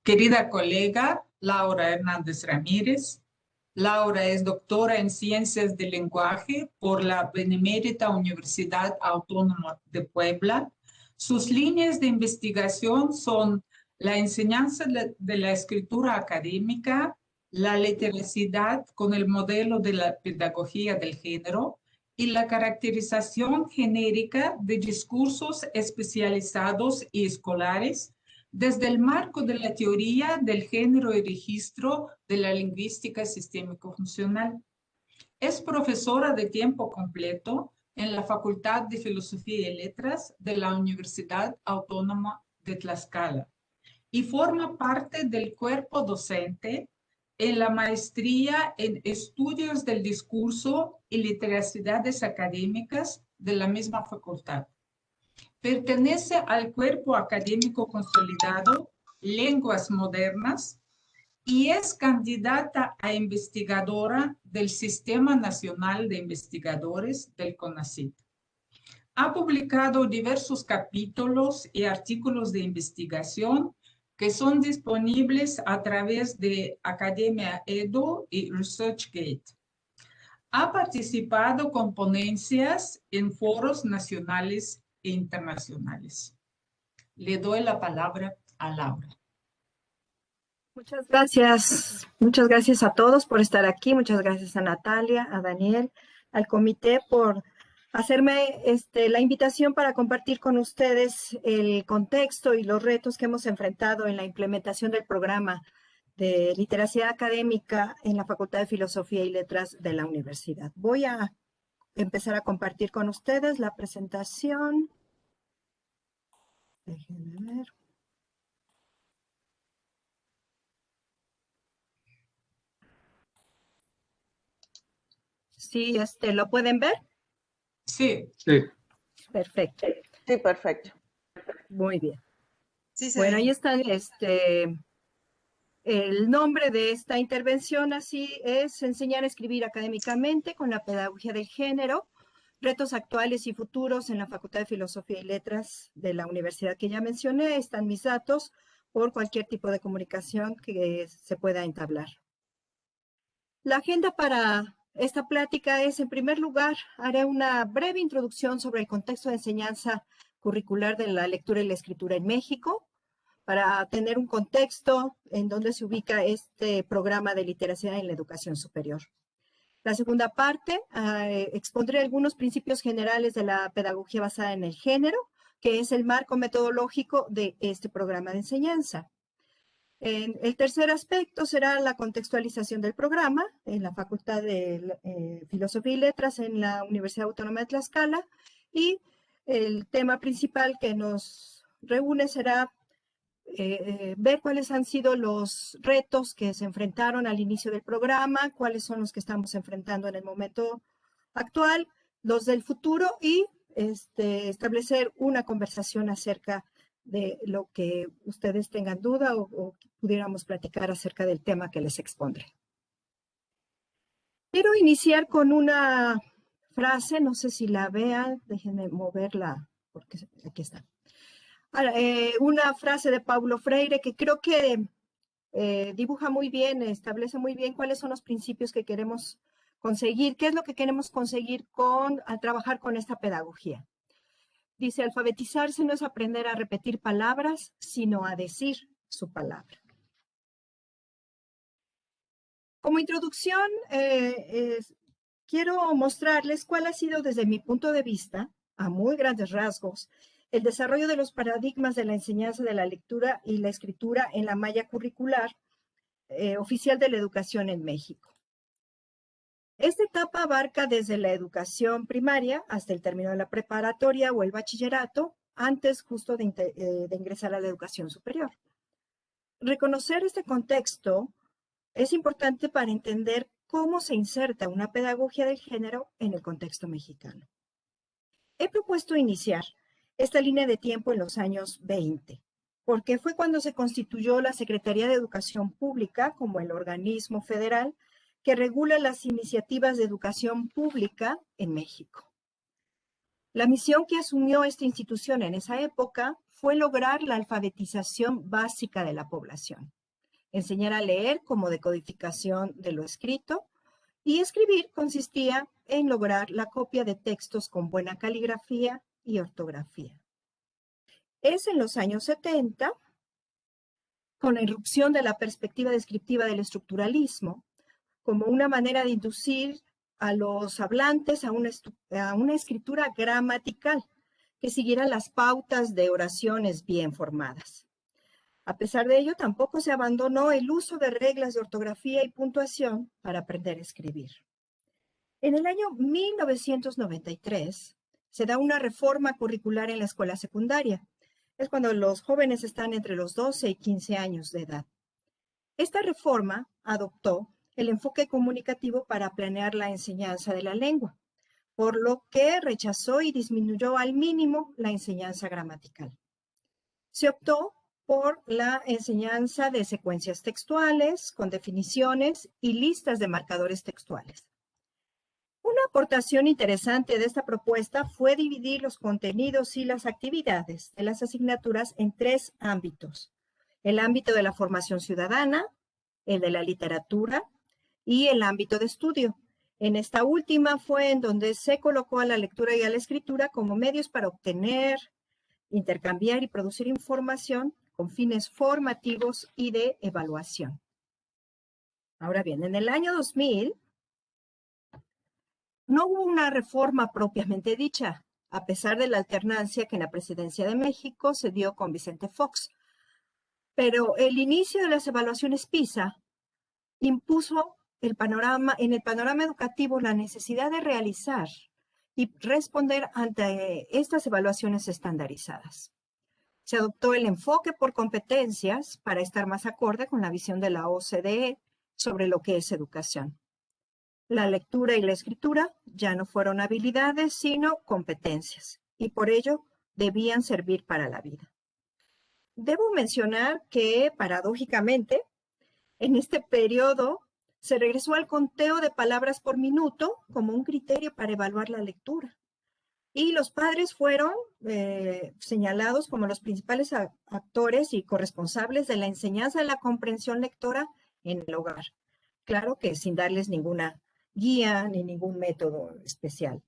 querida colega Laura Hernández Ramírez. Laura es doctora en Ciencias del Lenguaje por la Benemérita Universidad Autónoma de Puebla. Sus líneas de investigación son la enseñanza de la escritura académica, la literacidad con el modelo de la pedagogía del género y la caracterización genérica de discursos especializados y escolares desde el marco de la teoría del género y registro de la lingüística sistémico-funcional. Es profesora de tiempo completo en la Facultad de Filosofía y Letras de la Universidad Autónoma de Tlaxcala y forma parte del cuerpo docente en la maestría en Estudios del Discurso y Literacidades Académicas de la misma facultad. Pertenece al cuerpo académico consolidado Lenguas Modernas y es candidata a investigadora del Sistema Nacional de Investigadores del CONACYT. Ha publicado diversos capítulos y artículos de investigación que son disponibles a través de Academia Edu y ResearchGate. Ha participado con ponencias en foros nacionales e internacionales. Le doy la palabra a Laura. Muchas gracias a todos por estar aquí, muchas gracias a Natalia, a Daniel, al comité por hacerme la invitación para compartir con ustedes el contexto y los retos que hemos enfrentado en la implementación del programa de literacia académica en la Facultad de Filosofía y Letras de la universidad. Voy a empezar a compartir con ustedes la presentación. Déjenme ver. Sí, ¿lo pueden ver? Sí. Sí. Perfecto. Sí, perfecto. Muy bien. Sí, bueno, ahí está el nombre de esta intervención, así es: enseñar a escribir académicamente con la pedagogía del género, retos actuales y futuros en la Facultad de Filosofía y Letras de la universidad que ya mencioné. Están mis datos por cualquier tipo de comunicación que se pueda entablar. La agenda para esta plática es, en primer lugar, haré una breve introducción sobre el contexto de enseñanza curricular de la lectura y la escritura en México, para tener un contexto en donde se ubica este programa de literacia en la educación superior. La segunda parte, expondré algunos principios generales de la pedagogía basada en el género, que es el marco metodológico de este programa de enseñanza. El tercer aspecto será la contextualización del programa en la Facultad de Filosofía y Letras en la Universidad Autónoma de Tlaxcala, y el tema principal que nos reúne será ver cuáles han sido los retos que se enfrentaron al inicio del programa, cuáles son los que estamos enfrentando en el momento actual, los del futuro, y establecer una conversación acerca de lo que ustedes tengan duda o pudiéramos platicar acerca del tema que les expondré. Quiero iniciar con una frase, no sé si la vean, déjenme moverla, porque aquí está. Una frase de Paulo Freire que creo que dibuja muy bien, establece muy bien cuáles son los principios que queremos conseguir, qué es lo que queremos conseguir al trabajar con esta pedagogía. Dice: alfabetizarse no es aprender a repetir palabras, sino a decir su palabra. Como introducción, quiero mostrarles cuál ha sido, desde mi punto de vista, a muy grandes rasgos, el desarrollo de los paradigmas de la enseñanza de la lectura y la escritura en la malla curricular oficial de la educación en México. Esta etapa abarca desde la educación primaria hasta el término de la preparatoria o el bachillerato, antes justo de ingresar a la educación superior. Reconocer este contexto es importante para entender cómo se inserta una pedagogía del género en el contexto mexicano. He propuesto iniciar esta línea de tiempo en los años 20, porque fue cuando se constituyó la Secretaría de Educación Pública como el organismo federal que regula las iniciativas de educación pública en México. La misión que asumió esta institución en esa época fue lograr la alfabetización básica de la población. enseñar a leer como decodificación de lo escrito, y escribir consistía en lograr la copia de textos con buena caligrafía y ortografía. Es en los años 70, con la irrupción de la perspectiva descriptiva del estructuralismo, como una manera de inducir a los hablantes a una escritura gramatical que siguiera las pautas de oraciones bien formadas. A pesar de ello, tampoco se abandonó el uso de reglas de ortografía y puntuación para aprender a escribir. En el año 1993 se da una reforma curricular en la escuela secundaria. Es cuando los jóvenes están entre los 12 y 15 años de edad. Esta reforma adoptó el enfoque comunicativo para planear la enseñanza de la lengua, por lo que rechazó y disminuyó al mínimo la enseñanza gramatical. Se optó por la enseñanza de secuencias textuales, con definiciones y listas de marcadores textuales. Una aportación interesante de esta propuesta fue dividir los contenidos y las actividades de las asignaturas en 3 ámbitos: el ámbito de la formación ciudadana, el de la literatura y el ámbito de estudio. En esta última fue en donde se colocó a la lectura y a la escritura como medios para obtener, intercambiar y producir información con fines formativos y de evaluación. Ahora bien, en el año 2000 no hubo una reforma propiamente dicha, a pesar de la alternancia que en la presidencia de México se dio con Vicente Fox. Pero el inicio de las evaluaciones PISA impuso en el panorama educativo la necesidad de realizar y responder ante estas evaluaciones estandarizadas. Se adoptó el enfoque por competencias para estar más acorde con la visión de la OCDE sobre lo que es educación. La lectura y la escritura ya no fueron habilidades, sino competencias, y por ello debían servir para la vida. Debo mencionar que, paradójicamente, en este periodo se regresó al conteo de palabras por minuto como un criterio para evaluar la lectura. Y los padres fueron señalados como los principales actores y corresponsables de la enseñanza de la comprensión lectora en el hogar. Claro que sin darles ninguna guía ni ningún método especial.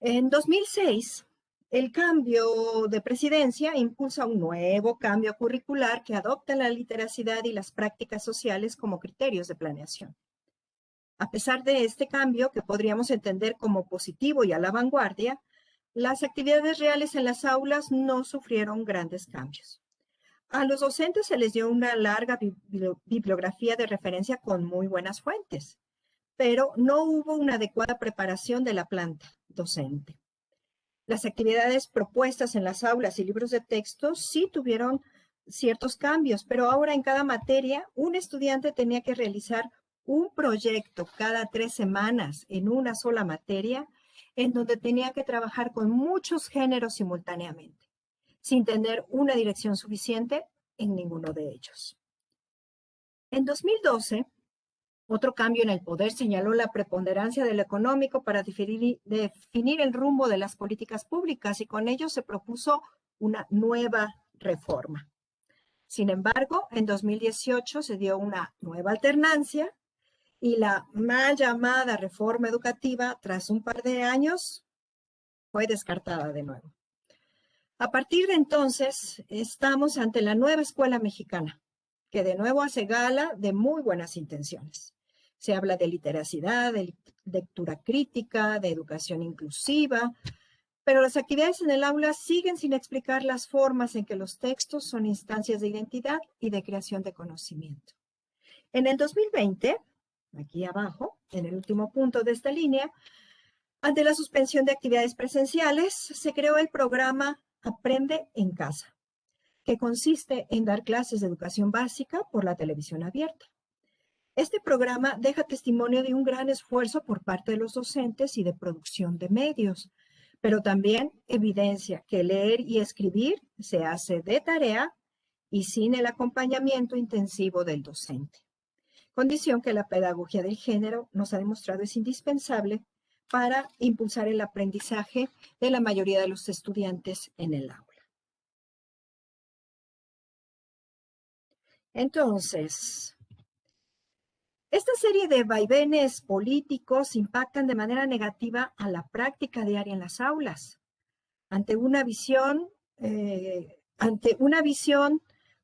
En 2006, el cambio de presidencia impulsa un nuevo cambio curricular que adopta la literacidad y las prácticas sociales como criterios de planeación. A pesar de este cambio, que podríamos entender como positivo y a la vanguardia, las actividades reales en las aulas no sufrieron grandes cambios. A los docentes se les dio una larga bibliografía de referencia con muy buenas fuentes, pero no hubo una adecuada preparación de la planta docente. Las actividades propuestas en las aulas y libros de texto sí tuvieron ciertos cambios, pero ahora en cada materia un estudiante tenía que realizar un proyecto cada 3 semanas en una sola materia, en donde tenía que trabajar con muchos géneros simultáneamente, sin tener una dirección suficiente en ninguno de ellos. En 2012, otro cambio en el poder señaló la preponderancia de lo económico para definir el rumbo de las políticas públicas, y con ello se propuso una nueva reforma. Sin embargo, en 2018 se dio una nueva alternancia y la mal llamada reforma educativa, tras un par de años, fue descartada de nuevo. A partir de entonces, estamos ante la nueva escuela mexicana, que de nuevo hace gala de muy buenas intenciones. Se habla de literacidad, de lectura crítica, de educación inclusiva, pero las actividades en el aula siguen sin explicar las formas en que los textos son instancias de identidad y de creación de conocimiento. En el 2020, aquí abajo, en el último punto de esta línea, ante la suspensión de actividades presenciales, se creó el programa Aprende en Casa, que consiste en dar clases de educación básica por la televisión abierta. Este programa deja testimonio de un gran esfuerzo por parte de los docentes y de producción de medios, pero también evidencia que leer y escribir se hace de tarea y sin el acompañamiento intensivo del docente. Condición que la pedagogía del género nos ha demostrado es indispensable para impulsar el aprendizaje de la mayoría de los estudiantes en el aula. Entonces, esta serie de vaivenes políticos impactan de manera negativa a la práctica diaria en las aulas. Ante una visión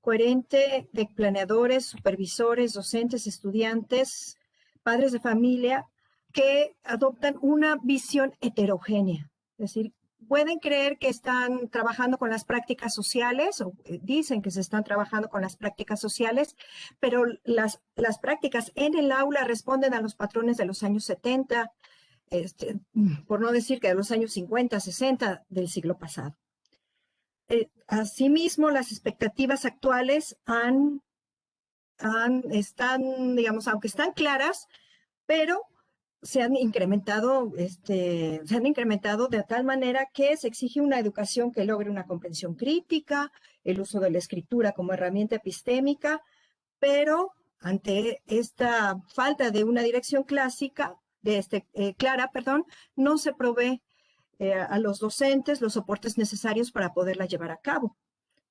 coherente de planeadores, supervisores, docentes, estudiantes, padres de familia, que adoptan una visión heterogénea. Es decir, pueden creer que están trabajando con las prácticas sociales o dicen que se están trabajando con las prácticas sociales, pero las prácticas en el aula responden a los patrones de los años 70, por no decir que de los años 50, 60 del siglo pasado. Asimismo, las expectativas actuales están, digamos, aunque están claras, pero se han incrementado de tal manera que se exige una educación que logre una comprensión crítica, el uso de la escritura como herramienta epistémica, pero ante esta falta de una dirección clara, no se provee a los docentes los soportes necesarios para poderla llevar a cabo,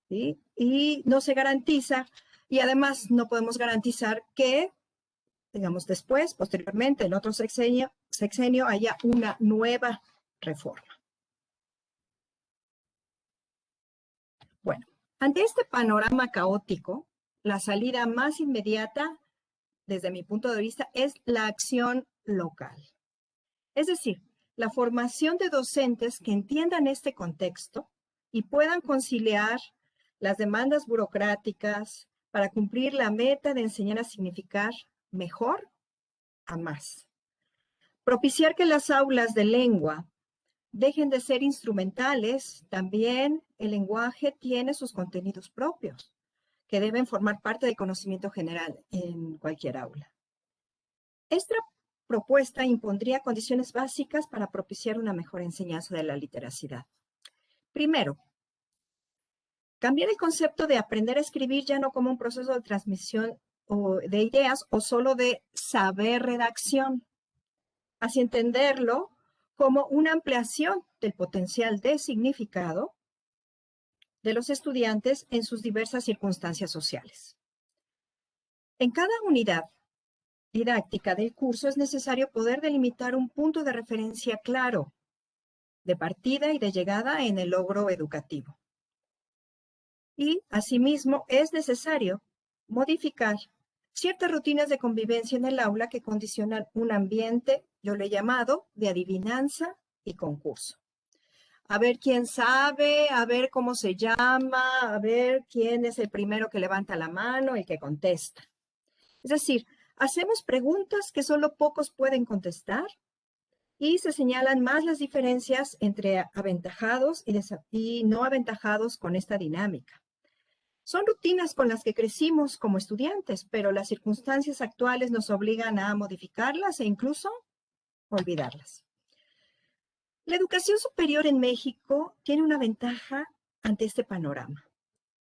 ¿sí? Y no se garantiza, y además no podemos garantizar que, digamos, posteriormente, en otro sexenio haya una nueva reforma. Bueno, ante este panorama caótico, la salida más inmediata, desde mi punto de vista, es la acción local. Es decir, la formación de docentes que entiendan este contexto y puedan conciliar las demandas burocráticas para cumplir la meta de enseñar a significar mejor a más. Propiciar que las aulas de lengua dejen de ser instrumentales. También el lenguaje tiene sus contenidos propios, que deben formar parte del conocimiento general en cualquier aula. Esta propuesta impondría condiciones básicas para propiciar una mejor enseñanza de la literacidad. Primero, cambiar el concepto de aprender a escribir ya no como un proceso de transmisión de ideas o solo de saber redacción, así entenderlo como una ampliación del potencial de significado de los estudiantes en sus diversas circunstancias sociales. En cada unidad didáctica del curso es necesario poder delimitar un punto de referencia claro, de partida y de llegada en el logro educativo. Y, asimismo, es necesario modificar ciertas rutinas de convivencia en el aula que condicionan un ambiente, yo le he llamado, de adivinanza y concurso. A ver quién sabe, a ver cómo se llama, a ver quién es el primero que levanta la mano y que contesta. Es decir, hacemos preguntas que solo pocos pueden contestar y se señalan más las diferencias entre aventajados y no aventajados con esta dinámica. Son rutinas con las que crecimos como estudiantes, pero las circunstancias actuales nos obligan a modificarlas e incluso olvidarlas. La educación superior en México tiene una ventaja ante este panorama.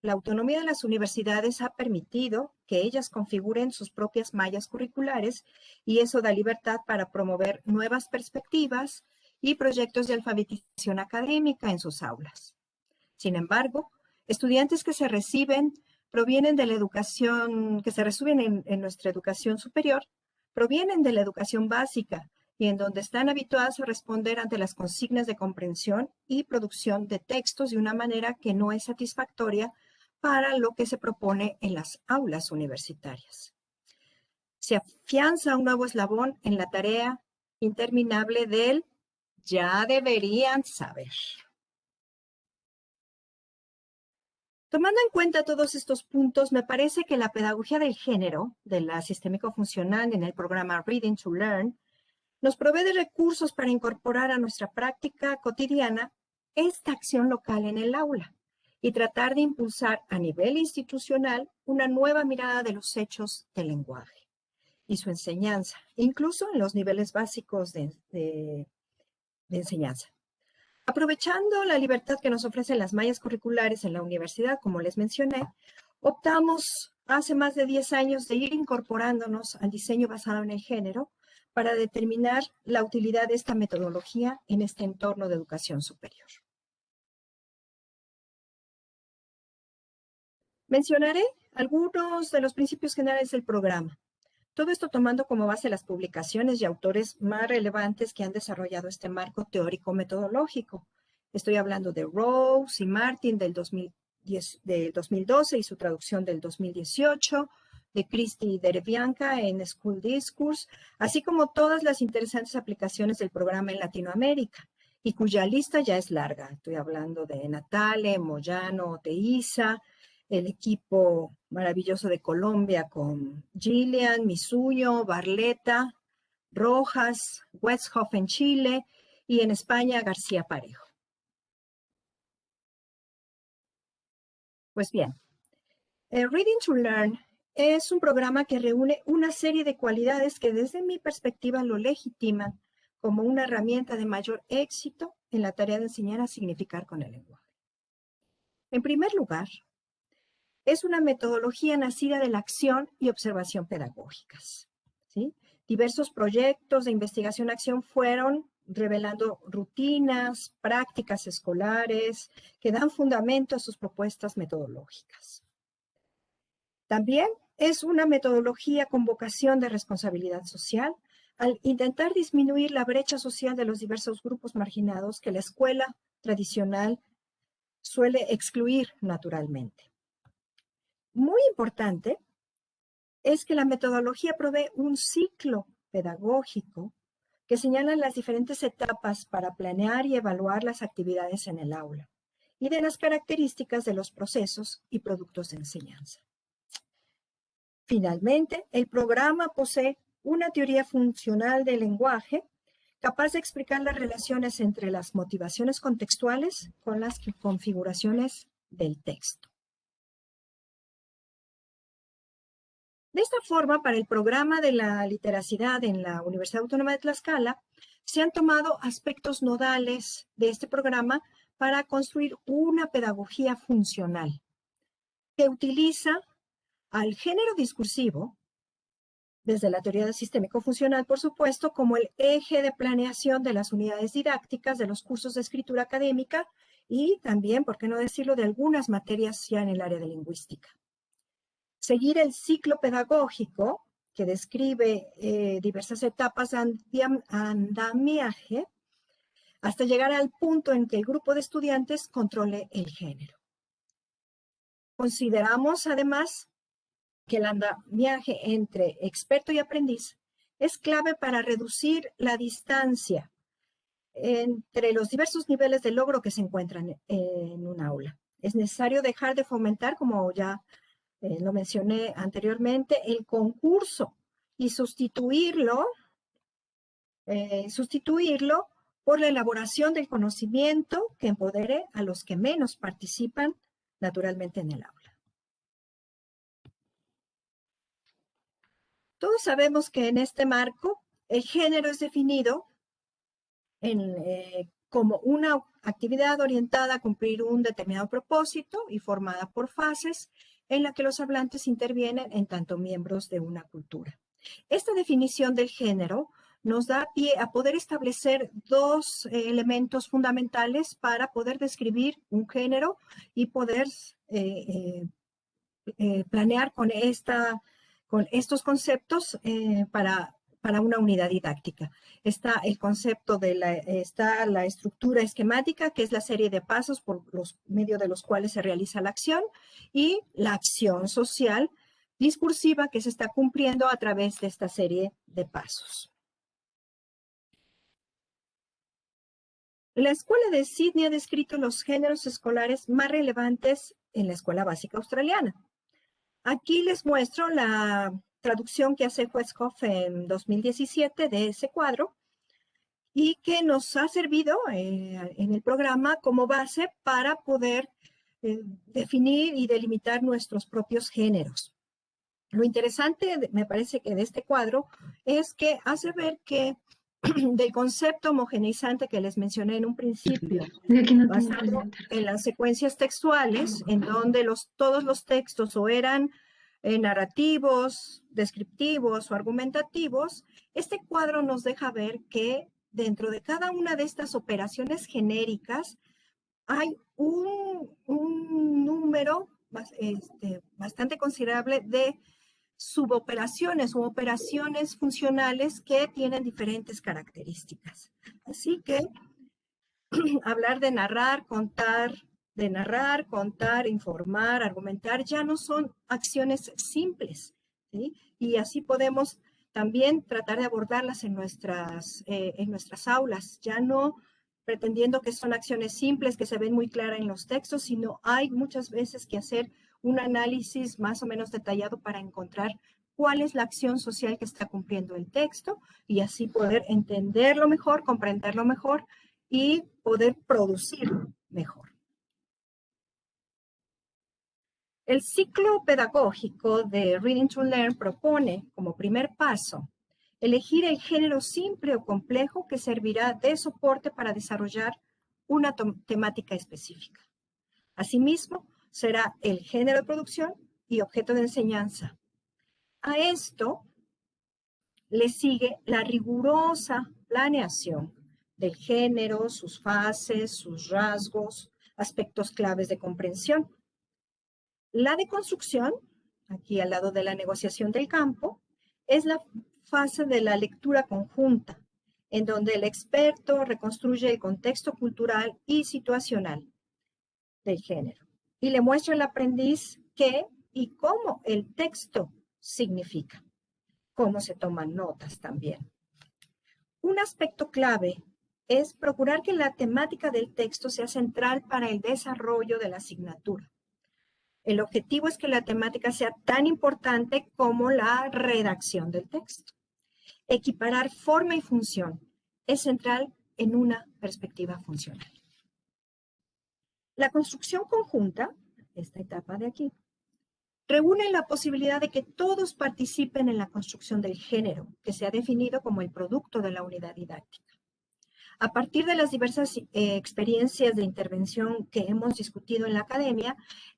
La autonomía de las universidades ha permitido que ellas configuren sus propias mallas curriculares y eso da libertad para promover nuevas perspectivas y proyectos de alfabetización académica en sus aulas. Sin embargo, estudiantes que se reciben provienen de la educación, que se reciben en nuestra educación superior, provienen de la educación básica y en donde están habituados a responder ante las consignas de comprensión y producción de textos de una manera que no es satisfactoria para lo que se propone en las aulas universitarias. Se afianza un nuevo eslabón en la tarea interminable del ya deberían saber. Tomando en cuenta todos estos puntos, me parece que la pedagogía del género, de la sistémico-funcional en el programa Reading to Learn, nos provee de recursos para incorporar a nuestra práctica cotidiana esta acción local en el aula y tratar de impulsar a nivel institucional una nueva mirada de los hechos del lenguaje y su enseñanza, incluso en los niveles básicos de enseñanza. Aprovechando la libertad que nos ofrecen las mallas curriculares en la universidad, como les mencioné, optamos hace más de 10 años de ir incorporándonos al diseño basado en el género para determinar la utilidad de esta metodología en este entorno de educación superior. Mencionaré Algunos de los principios generales del programa. Todo esto tomando como base las publicaciones y autores más relevantes que han desarrollado este marco teórico-metodológico. Estoy hablando de Rose y Martin del 2012 y su traducción del 2018, de Cristi Derevianca en School Discourse, así como todas las interesantes aplicaciones del programa en Latinoamérica, y cuya lista ya es larga. Estoy hablando de Natale, Moyano, Teiza, el equipo maravilloso de Colombia con Gillian, Misuño, Barleta, Rojas, Westhoff en Chile y en España García Parejo. Pues bien, Reading to Learn es un programa que reúne una serie de cualidades que desde mi perspectiva lo legitiman como una herramienta de mayor éxito en la tarea de enseñar a significar con el lenguaje. En primer lugar, es una metodología nacida de la acción y observación pedagógicas, ¿sí? Diversos proyectos de investigación-acción fueron revelando rutinas, prácticas escolares que dan fundamento a sus propuestas metodológicas. También es una metodología con vocación de responsabilidad social al intentar disminuir la brecha social de los diversos grupos marginados que la escuela tradicional suele excluir naturalmente. Muy importante es que la metodología provee un ciclo pedagógico que señala las diferentes etapas para planear y evaluar las actividades en el aula y de las características de los procesos y productos de enseñanza. Finalmente, el programa posee una teoría funcional del lenguaje capaz de explicar las relaciones entre las motivaciones contextuales con las configuraciones del texto. De esta forma, para el programa de la literacidad en la Universidad Autónoma de Tlaxcala, se han tomado aspectos nodales de este programa para construir una pedagogía funcional que utiliza al género discursivo, desde la teoría sistémico-funcional, por supuesto, como el eje de planeación de las unidades didácticas de los cursos de escritura académica y también, por qué no decirlo, de algunas materias ya en el área de lingüística. Seguir el ciclo pedagógico, que describe diversas etapas de andamiaje, hasta llegar al punto en que el grupo de estudiantes controle el género. Consideramos, además, que el andamiaje entre experto y aprendiz es clave para reducir la distancia entre los diversos niveles de logro que se encuentran en un aula. Es necesario dejar de fomentar, como ya lo mencioné anteriormente, el concurso y sustituirlo por la elaboración del conocimiento que empodere a los que menos participan naturalmente en el aula. Todos sabemos que en este marco el género es definido como una actividad orientada a cumplir un determinado propósito y formada por fases en la que los hablantes intervienen en tanto miembros de una cultura. Esta definición del género nos da pie a poder establecer dos elementos fundamentales para poder describir un género y poder planear con estos conceptos para una unidad didáctica. Está el concepto está la estructura esquemática, que es la serie de pasos por medio de los cuales se realiza la acción, y la acción social discursiva que se está cumpliendo a través de esta serie de pasos. La Escuela de Sydney ha descrito los géneros escolares más relevantes en la Escuela Básica Australiana. Aquí les muestro la traducción que hace Westhoff en 2017 de ese cuadro y que nos ha servido en el programa como base para poder definir y delimitar nuestros propios géneros. Lo interesante, me parece que de este cuadro, es que hace ver que del concepto homogeneizante que les mencioné en un principio, basado en las secuencias textuales, en donde todos los textos o eran narrativos, descriptivos o argumentativos, este cuadro nos deja ver que dentro de cada una de estas operaciones genéricas hay un número bastante considerable de suboperaciones u operaciones funcionales que tienen diferentes características. Así que hablar de narrar, contar, informar, argumentar, ya no son acciones simples, ¿sí? Y así podemos también tratar de abordarlas en nuestras aulas, ya no pretendiendo que son acciones simples que se ven muy claras en los textos, sino hay muchas veces que hacer un análisis más o menos detallado para encontrar cuál es la acción social que está cumpliendo el texto y así poder entenderlo mejor, comprenderlo mejor y poder producirlo mejor. El ciclo pedagógico de Reading to Learn propone como primer paso elegir el género simple o complejo que servirá de soporte para desarrollar una temática específica. Asimismo, será el género de producción y objeto de enseñanza. A esto le sigue la rigurosa planeación del género, sus fases, sus rasgos, aspectos claves de comprensión. La deconstrucción, aquí al lado de la negociación del campo, es la fase de la lectura conjunta, en donde el experto reconstruye el contexto cultural y situacional del género y le muestra al aprendiz qué y cómo el texto significa, cómo se toman notas también. Un aspecto clave es procurar que la temática del texto sea central para el desarrollo de la asignatura. El objetivo es que la temática sea tan importante como la redacción del texto. Equiparar forma y función es central en una perspectiva funcional. La construcción conjunta, esta etapa de aquí, reúne la posibilidad de que todos participen en la construcción del género, que se ha definido como el producto de la unidad didáctica. A partir de las diversas experiencias de intervención que hemos discutido en la academia,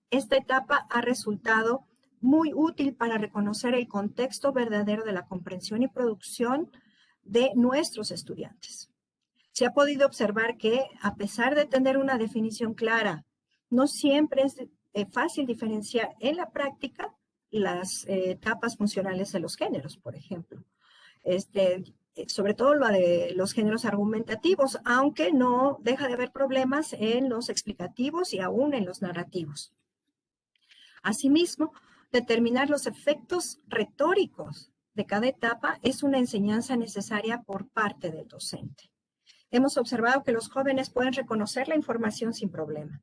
esta etapa ha resultado muy útil para reconocer el contexto verdadero de la comprensión y producción de nuestros estudiantes. Se ha podido observar que, a pesar de tener una definición clara, no siempre es fácil diferenciar en la práctica las etapas funcionales de los géneros, por ejemplo. Sobre todo lo de los géneros argumentativos, aunque no deja de haber problemas en los explicativos y aún en los narrativos. Asimismo, determinar los efectos retóricos de cada etapa es una enseñanza necesaria por parte del docente. Hemos observado que los jóvenes pueden reconocer la información sin problema,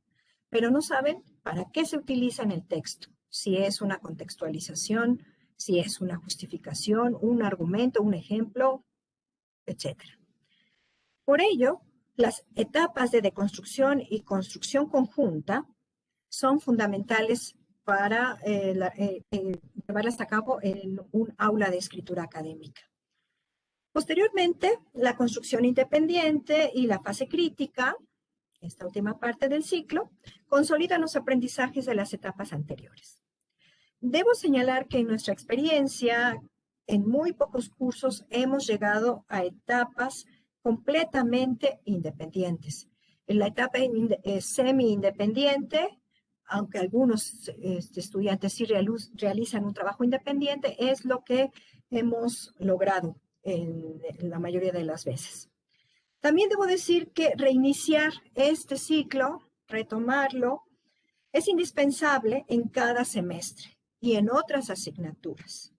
pero no saben para qué se utiliza en el texto, si es una contextualización, si es una justificación, un argumento, un ejemplo, etc. Por ello, las etapas de deconstrucción y construcción conjunta son fundamentales para llevarlas a cabo en un aula de escritura académica. Posteriormente, la construcción independiente y la fase crítica, esta última parte del ciclo, consolidan los aprendizajes de las etapas anteriores. Debo señalar que en nuestra experiencia, en muy pocos cursos hemos llegado a etapas completamente independientes. En la etapa semi-independiente, aunque algunos estudiantes sí realizan un trabajo independiente, es lo que hemos logrado en la mayoría de las veces. También debo decir que reiniciar este ciclo, retomarlo, es indispensable en cada semestre y en otras asignaturas.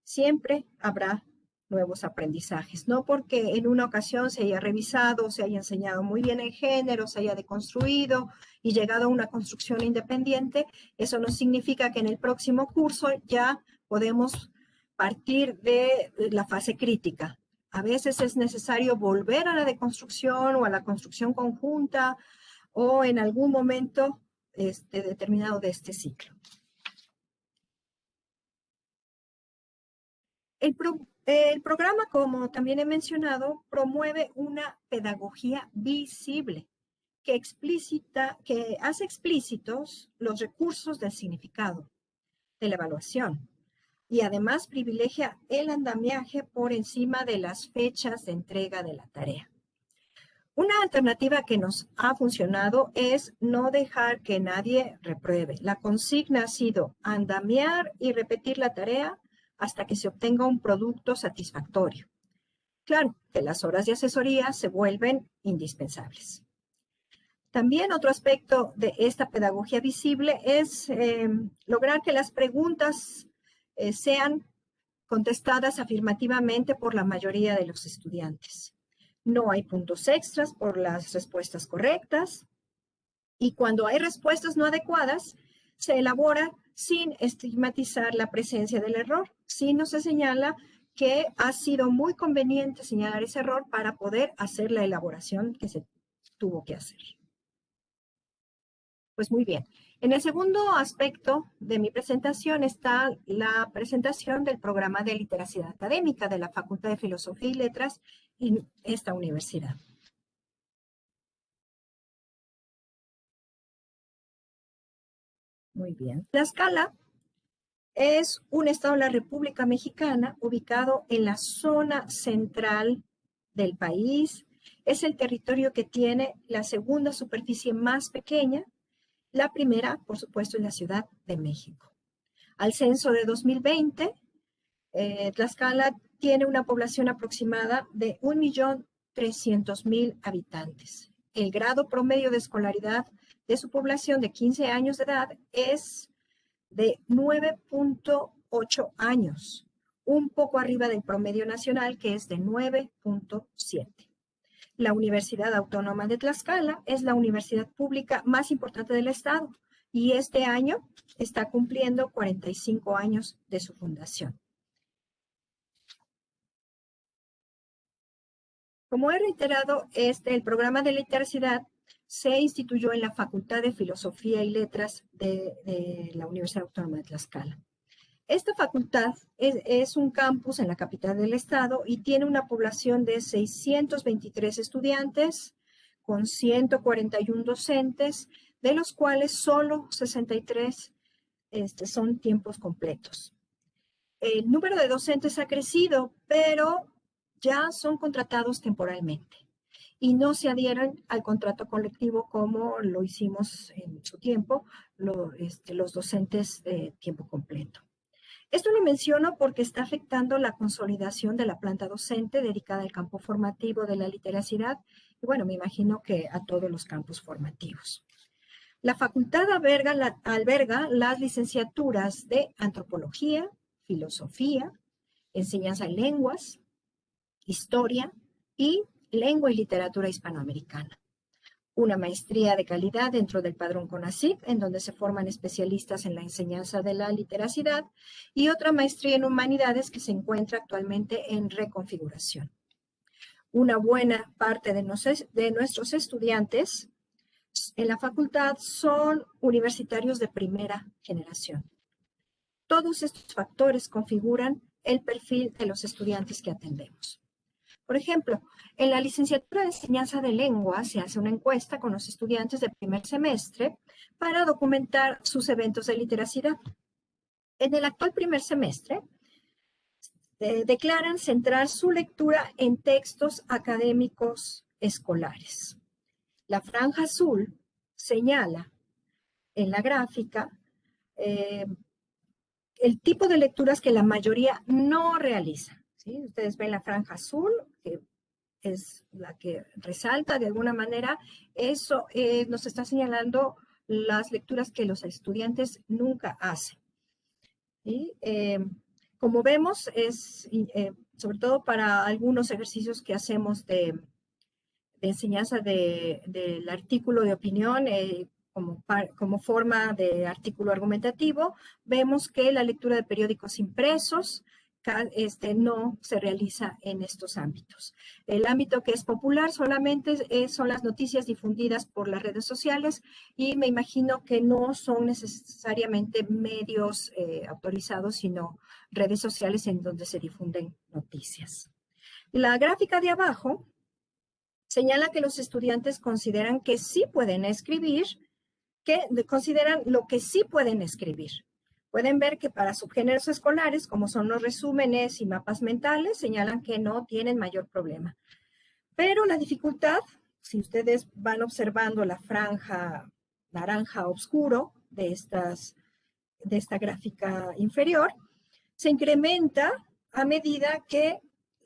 Siempre habrá nuevos aprendizajes, no porque en una ocasión se haya revisado, se haya enseñado muy bien el género, se haya deconstruido y llegado a una construcción independiente, eso no significa que en el próximo curso ya podemos partir de la fase crítica. A veces es necesario volver a la deconstrucción o a la construcción conjunta o en algún momento determinado de este ciclo. El programa, como también he mencionado, promueve una pedagogía visible que hace explícitos los recursos del significado, de la evaluación, y además privilegia el andamiaje por encima de las fechas de entrega de la tarea. Una alternativa que nos ha funcionado es no dejar que nadie repruebe. La consigna ha sido andamiar y repetir la tarea hasta que se obtenga un producto satisfactorio. Claro que las horas de asesoría se vuelven indispensables. También otro aspecto de esta pedagogía visible es lograr que las preguntas sean contestadas afirmativamente por la mayoría de los estudiantes. No hay puntos extras por las respuestas correctas y cuando hay respuestas no adecuadas, se elabora sin estigmatizar la presencia del error, sino se señala que ha sido muy conveniente señalar ese error para poder hacer la elaboración que se tuvo que hacer. Pues muy bien. En el segundo aspecto de mi presentación está la presentación del programa de literacidad académica de la Facultad de Filosofía y Letras en esta universidad. Muy bien. Tlaxcala es un estado de la República Mexicana ubicado en la zona central del país. Es el territorio que tiene la segunda superficie más pequeña. La primera, por supuesto, es la Ciudad de México. Al censo de 2020, Tlaxcala tiene una población aproximada de 1.300.000 habitantes. El grado promedio de escolaridad de su población de 15 años de edad es de 9.8 años, un poco arriba del promedio nacional que es de 9.7. La Universidad Autónoma de Tlaxcala es la universidad pública más importante del estado y este año está cumpliendo 45 años de su fundación. Como he reiterado, el programa de literacidad se instituyó en la Facultad de Filosofía y Letras de la Universidad Autónoma de Tlaxcala. Esta facultad es un campus en la capital del estado y tiene una población de 623 estudiantes con 141 docentes, de los cuales solo 63 son tiempos completos. El número de docentes ha crecido, pero ya son contratados temporalmente y no se adhieren al contrato colectivo como lo hicimos en su tiempo los docentes de tiempo completo. Esto lo menciono porque está afectando la consolidación de la planta docente dedicada al campo formativo de la literacidad y bueno, me imagino que a todos los campos formativos. La facultad alberga las licenciaturas de Antropología, Filosofía, Enseñanza en Lenguas, Historia y Lengua y Literatura Hispanoamericana. Una maestría de calidad dentro del padrón CONACYT, en donde se forman especialistas en la enseñanza de la literacidad, y otra maestría en humanidades que se encuentra actualmente en reconfiguración. Una buena parte de nuestros estudiantes en la facultad son universitarios de primera generación. Todos estos factores configuran el perfil de los estudiantes que atendemos. Por ejemplo, en la licenciatura de enseñanza de lengua se hace una encuesta con los estudiantes de primer semestre para documentar sus eventos de literacidad. En el actual primer semestre, declaran centrar su lectura en textos académicos escolares. La franja azul señala en la gráfica el tipo de lecturas que la mayoría no realiza. ¿Sí? Ustedes ven la franja azul, que es la que resalta de alguna manera. Eso nos está señalando las lecturas que los estudiantes nunca hacen. ¿Sí? Como vemos, es sobre todo para algunos ejercicios que hacemos de enseñanza del artículo de opinión, como forma de artículo argumentativo, vemos que la lectura de periódicos impresos no se realiza en estos ámbitos. El ámbito que es popular solamente son las noticias difundidas por las redes sociales y me imagino que no son necesariamente medios autorizados, sino redes sociales en donde se difunden noticias. La gráfica de abajo señala que los estudiantes consideran que sí pueden escribir, consideran lo que sí pueden escribir. Pueden ver que para subgéneros escolares, como son los resúmenes y mapas mentales, señalan que no tienen mayor problema. Pero la dificultad si ustedes van observando la franja naranja oscuro de esta gráfica inferior, se incrementa a medida que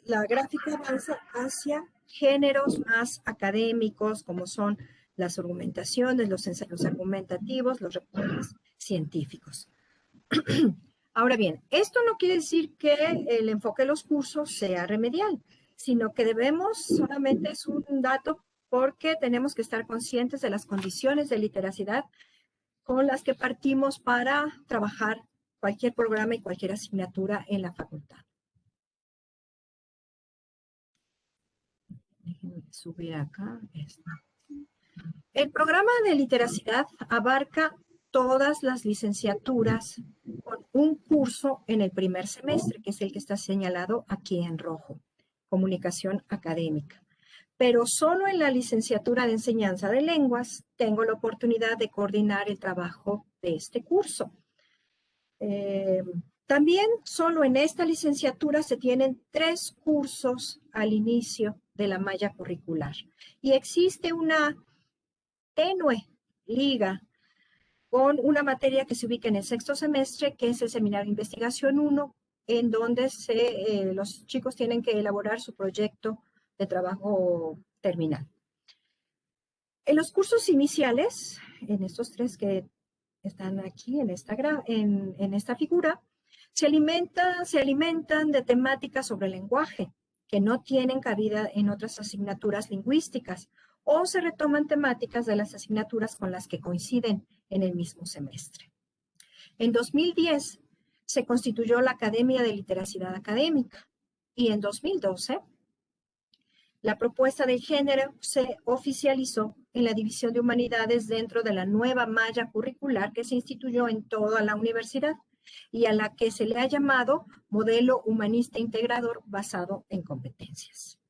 la gráfica avanza hacia géneros más académicos, como son las argumentaciones, los ensayos argumentativos, los reportes científicos. Ahora bien, esto no quiere decir que el enfoque de los cursos sea remedial, sino que solamente es un dato porque tenemos que estar conscientes de las condiciones de literacidad con las que partimos para trabajar cualquier programa y cualquier asignatura en la facultad. Déjenme subir acá esta. El programa de literacidad abarca todas las licenciaturas con un curso en el primer semestre, que es el que está señalado aquí en rojo, comunicación académica. Pero solo en la licenciatura de enseñanza de lenguas tengo la oportunidad de coordinar el trabajo de este curso. También solo en esta licenciatura se tienen 3 cursos al inicio de la malla curricular y existe una tenue liga con una materia que se ubica en el 6º semestre, que es el Seminario de Investigación 1, en donde los chicos tienen que elaborar su proyecto de trabajo terminal. En los cursos iniciales, en estos 3 que están aquí en esta figura, se alimentan de temáticas sobre el lenguaje que no tienen cabida en otras asignaturas lingüísticas o se retoman temáticas de las asignaturas con las que coinciden en el mismo semestre. En 2010 se constituyó la Academia de Literacidad Académica y en 2012 la propuesta de género se oficializó en la División de Humanidades dentro de la nueva malla curricular que se instituyó en toda la universidad y a la que se le ha llamado Modelo Humanista Integrador basado en competencias.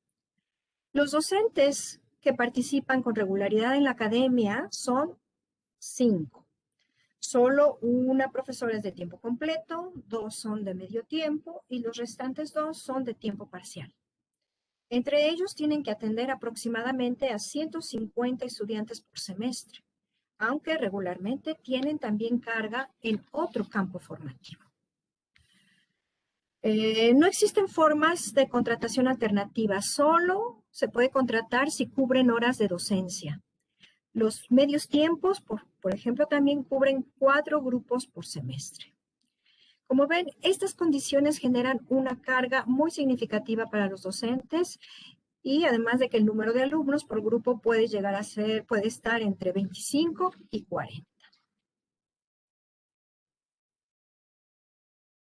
Los docentes que participan con regularidad en la academia son 5. Solo una profesora es de tiempo completo, 2 son de medio tiempo y los restantes 2 son de tiempo parcial. Entre ellos tienen que atender aproximadamente a 150 estudiantes por semestre, aunque regularmente tienen también carga en otro campo formativo. No existen formas de contratación alternativa, solo se puede contratar si cubren horas de docencia. Los medios tiempos, por ejemplo, también cubren 4 grupos por semestre. Como ven, estas condiciones generan una carga muy significativa para los docentes y además de que el número de alumnos por grupo puede estar entre 25 y 40.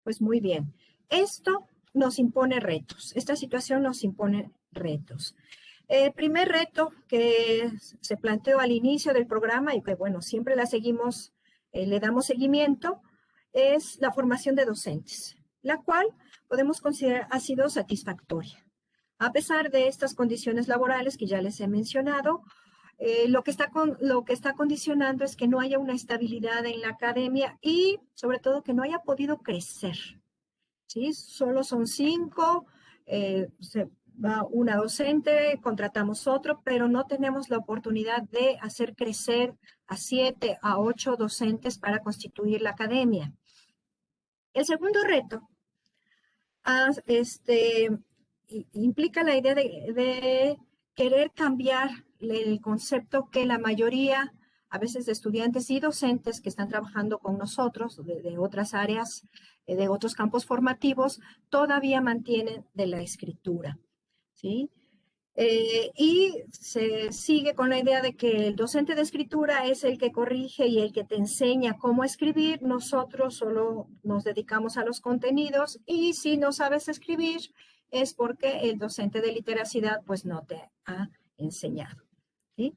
Pues muy bien. Esto nos impone retos. Esta situación nos impone retos. El primer reto que se planteó al inicio del programa y que, bueno, siempre le damos seguimiento, es la formación de docentes, la cual podemos considerar ha sido satisfactoria. A pesar de estas condiciones laborales que ya les he mencionado, lo que está condicionando es que no haya una estabilidad en la academia y, sobre todo, que no haya podido crecer. ¿Sí? Solo son 5, se va una docente, contratamos otro, pero no tenemos la oportunidad de hacer crecer a 7, a 8 docentes para constituir la academia. El segundo reto implica la idea de querer cambiar el concepto que la mayoría, a veces de estudiantes y docentes que están trabajando con nosotros de otras áreas, de otros campos formativos, todavía mantienen de la escritura, ¿sí? Y se sigue con la idea de que el docente de escritura es el que corrige y el que te enseña cómo escribir. Nosotros solo nos dedicamos a los contenidos y si no sabes escribir es porque el docente de literacidad pues no te ha enseñado, ¿sí?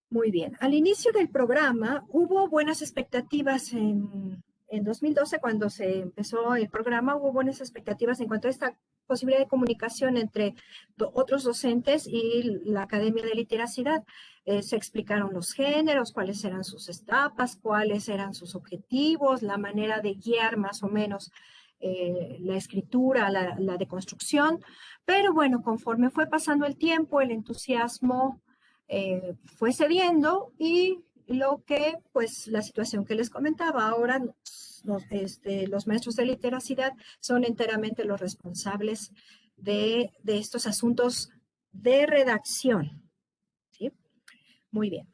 Muy bien. Al inicio del programa hubo buenas expectativas en 2012, cuando se empezó el programa, hubo buenas expectativas en cuanto a esta posibilidad de comunicación entre otros docentes y la Academia de Literacidad. Se explicaron los géneros, cuáles eran sus etapas, cuáles eran sus objetivos, la manera de guiar más o menos la escritura, la deconstrucción, pero bueno, conforme fue pasando el tiempo, el entusiasmo fue cediendo y pues la situación que les comentaba, ahora los maestros de literacidad son enteramente los responsables de estos asuntos de redacción, ¿sí? Muy bien.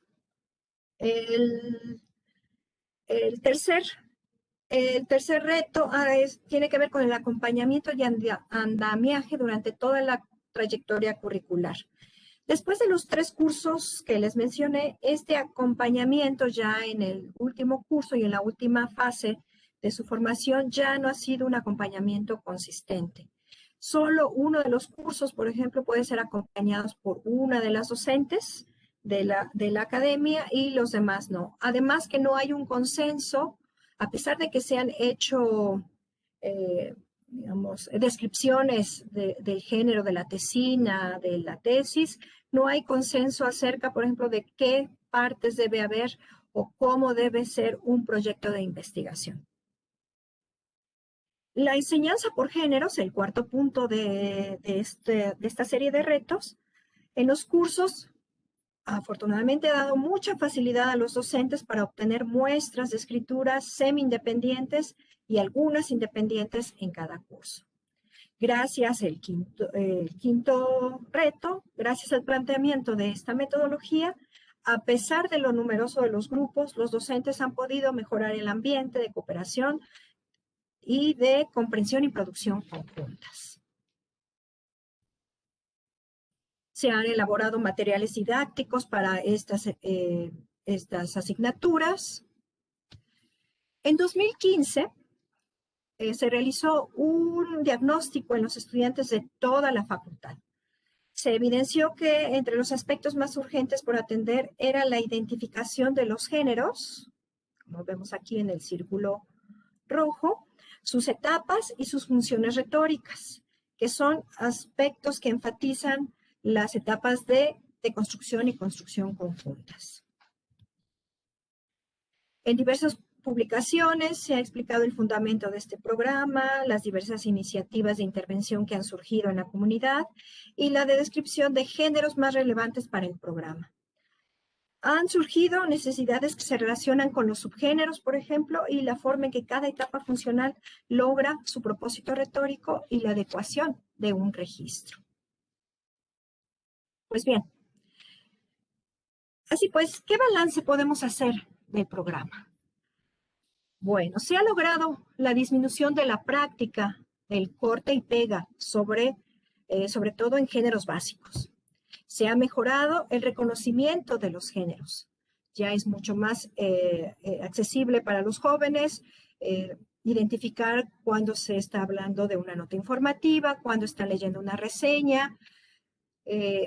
El tercer reto tiene que ver con el acompañamiento y andamiaje durante toda la trayectoria curricular. Después de los 3 cursos que les mencioné, este acompañamiento ya en el último curso y en la última fase de su formación ya no ha sido un acompañamiento consistente. Solo uno de los cursos, por ejemplo, puede ser acompañados por una de las docentes de la academia y los demás no. Además que no hay un consenso, a pesar de que se han hecho digamos, descripciones del género de la tesina, de la tesis, no hay consenso acerca, por ejemplo, de qué partes debe haber o cómo debe ser un proyecto de investigación. La enseñanza por géneros, el cuarto punto de esta serie de retos, en los cursos, afortunadamente ha dado mucha facilidad a los docentes para obtener muestras de escritura semi-independientes y algunas independientes en cada curso. Gracias al quinto reto, gracias al planteamiento de esta metodología, a pesar de lo numeroso de los grupos, los docentes han podido mejorar el ambiente de cooperación y de comprensión y producción conjuntas. Se han elaborado materiales didácticos para estas asignaturas. En 2015, se realizó un diagnóstico en los estudiantes de toda la facultad. Se evidenció que entre los aspectos más urgentes por atender era la identificación de los géneros, como vemos aquí en el círculo rojo, sus etapas y sus funciones retóricas, que son aspectos que enfatizan las etapas de construcción y construcción conjuntas. En diversas publicaciones se ha explicado el fundamento de este programa, las diversas iniciativas de intervención que han surgido en la comunidad y la de descripción de géneros más relevantes para el programa. Han surgido necesidades que se relacionan con los subgéneros, por ejemplo, y la forma en que cada etapa funcional logra su propósito retórico y la adecuación de un registro. Pues bien, así pues, ¿qué balance podemos hacer del programa? Bueno, se ha logrado la disminución de la práctica del corte y pega, sobre todo en géneros básicos. Se ha mejorado el reconocimiento de los géneros. Ya es mucho más accesible para los jóvenes identificar cuando se está hablando de una nota informativa, cuando están leyendo una reseña,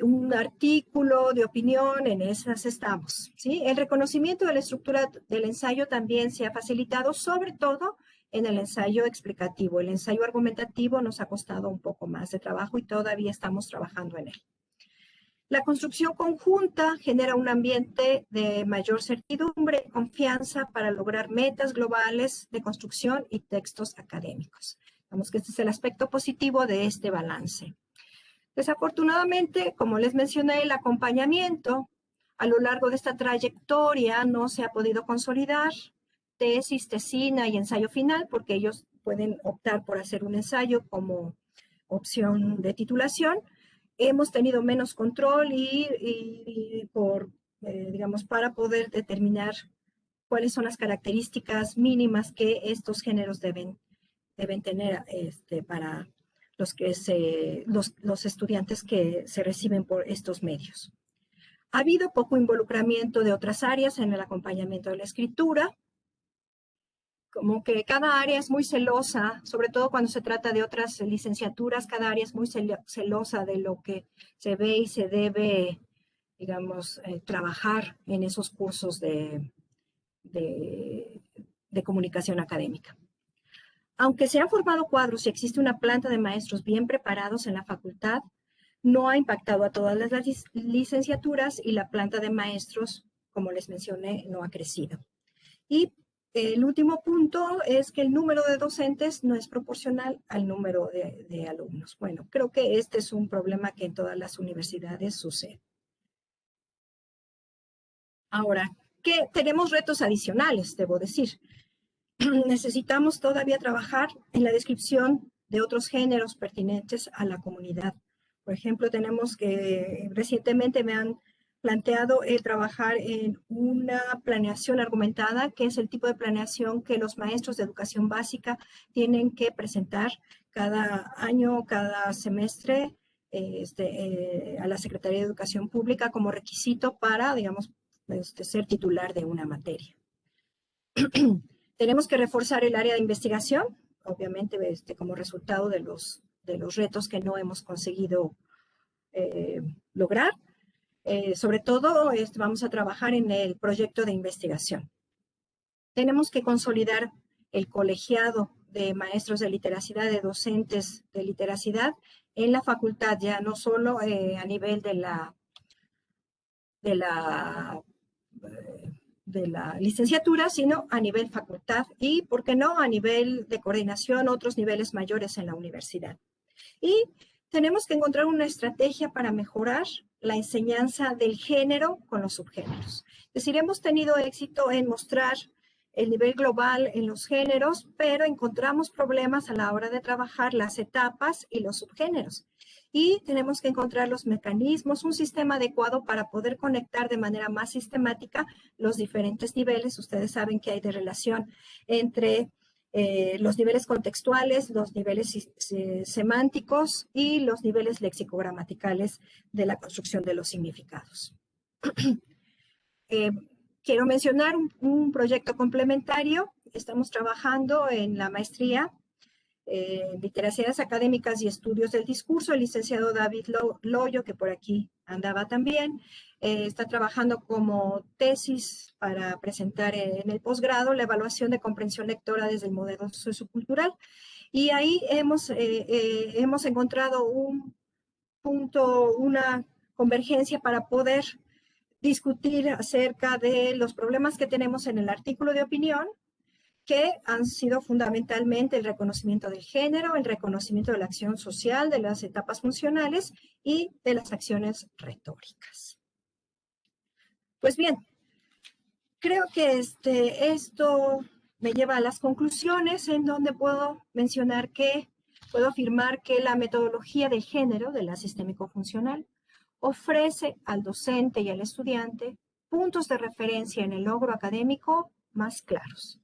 un artículo de opinión, en esas estamos, ¿sí? El reconocimiento de la estructura del ensayo también se ha facilitado, sobre todo en el ensayo explicativo. El ensayo argumentativo nos ha costado un poco más de trabajo y todavía estamos trabajando en él. La construcción conjunta genera un ambiente de mayor certidumbre y confianza para lograr metas globales de construcción y textos académicos. Digamos que este es el aspecto positivo de este balance. Desafortunadamente, como les mencioné, el acompañamiento a lo largo de esta trayectoria no se ha podido consolidar. Tesis, tesina y ensayo final, porque ellos pueden optar por hacer un ensayo como opción de titulación. Hemos tenido menos control digamos, para poder determinar cuáles son las características mínimas que estos géneros deben tener para los estudiantes que se reciben por estos medios. Ha habido poco involucramiento de otras áreas en el acompañamiento de la escritura, como que cada área es muy celosa, sobre todo cuando se trata de otras licenciaturas, cada área es muy celosa de lo que se ve y se debe, digamos, trabajar en esos cursos de comunicación académica. Aunque se han formado cuadros y existe una planta de maestros bien preparados en la facultad, no ha impactado a todas las licenciaturas y la planta de maestros, como les mencioné, no ha crecido. Y El último punto es que el número de docentes no es proporcional al número de alumnos. Bueno, creo que este es un problema que en todas las universidades sucede. Ahora, ¿qué? Tenemos retos adicionales, debo decir. Necesitamos todavía trabajar en la descripción de otros géneros pertinentes a la comunidad. Por ejemplo, tenemos que recientemente me han planteado el trabajar en una planeación argumentada, que es el tipo de planeación que los maestros de educación básica tienen que presentar cada año, cada semestre a la Secretaría de Educación Pública como requisito para, digamos, ser titular de una materia. Tenemos que reforzar el área de investigación, obviamente como resultado de los retos que no hemos conseguido lograr. Sobre todo, vamos a trabajar en el proyecto de investigación. Tenemos que consolidar el colegiado de maestros de literacidad, de docentes de literacidad en la facultad, ya no solo a nivel de la licenciatura, sino a nivel facultad y, ¿por qué no?, a nivel de coordinación, otros niveles mayores en la universidad. Y tenemos que encontrar una estrategia para mejorar la enseñanza del género con los subgéneros. Es decir, hemos tenido éxito en mostrar el nivel global en los géneros, pero encontramos problemas a la hora de trabajar las etapas y los subgéneros. Y tenemos que encontrar los mecanismos, un sistema adecuado para poder conectar de manera más sistemática los diferentes niveles. Ustedes saben que hay de relación entre los niveles contextuales, los niveles semánticos y los niveles léxico-gramaticales de la construcción de los significados. Quiero mencionar un proyecto complementario. Estamos trabajando en la maestría Literacias Académicas y Estudios del Discurso. El licenciado David Loyo, que por aquí andaba también, está trabajando como tesis para presentar en el posgrado la evaluación de comprensión lectora desde el modelo sociocultural. Y ahí hemos encontrado un punto, una convergencia para poder discutir acerca de los problemas que tenemos en el artículo de opinión, que han sido fundamentalmente el reconocimiento del género, el reconocimiento de la acción social, de las etapas funcionales y de las acciones retóricas. Pues bien, creo que esto me lleva a las conclusiones en donde puedo afirmar que la metodología de género de la sistémico-funcional ofrece al docente y al estudiante puntos de referencia en el logro académico más claros.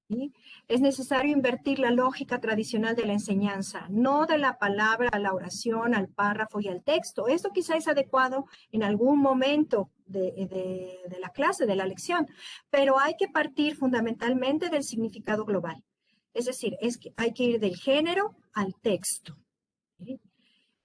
¿Sí? Es necesario invertir la lógica tradicional de la enseñanza, no de la palabra a la oración, al párrafo y al texto. Esto quizá es adecuado en algún momento de la clase, de la lección, pero hay que partir fundamentalmente del significado global. Es decir, hay que ir del género al texto. ¿Sí?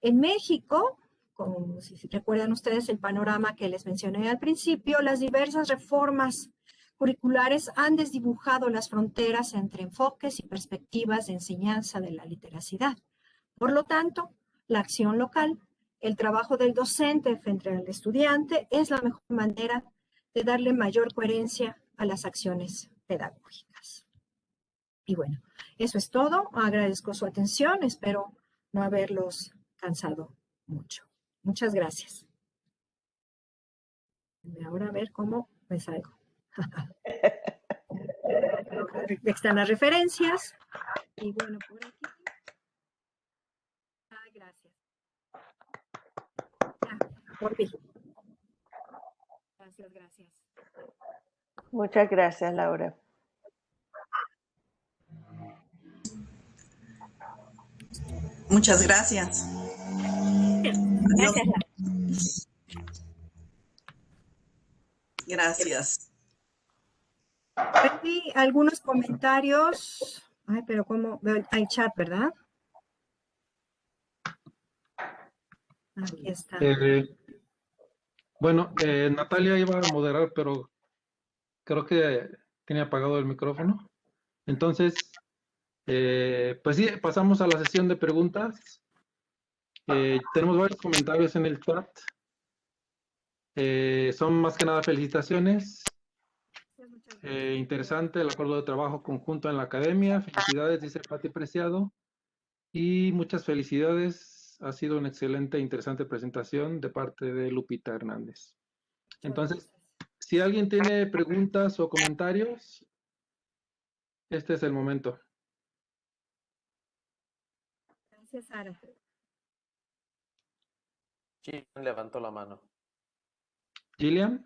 En México, como si recuerdan ustedes el panorama que les mencioné al principio, las diversas reformas curriculares han desdibujado las fronteras entre enfoques y perspectivas de enseñanza de la literacidad. Por lo tanto, la acción local, el trabajo del docente frente al estudiante es la mejor manera de darle mayor coherencia a las acciones pedagógicas. Y bueno, eso es todo. Agradezco su atención. Espero no haberlos cansado mucho. Muchas gracias. Ahora a ver cómo me salgo. Están las referencias. Y bueno, por aquí. Gracias. Por fin. Gracias. Muchas gracias, Laura. Muchas gracias. Gracias. Gracias. Hay algunos comentarios. Ay, pero ¿cómo? Hay chat, ¿verdad? Aquí está. Bueno, Natalia iba a moderar, pero creo que tiene apagado el micrófono. Entonces, pues sí, pasamos a la sesión de preguntas. Tenemos varios comentarios en el chat. Son más que nada felicitaciones. Interesante el acuerdo de trabajo conjunto en la academia. Felicidades, dice Pati Preciado. Y muchas felicidades. Ha sido una excelente e interesante presentación de parte de Lupita Hernández. Entonces, si alguien tiene preguntas o comentarios, este es el momento. Gracias, Sara. Sí, levantó la mano. Gillian.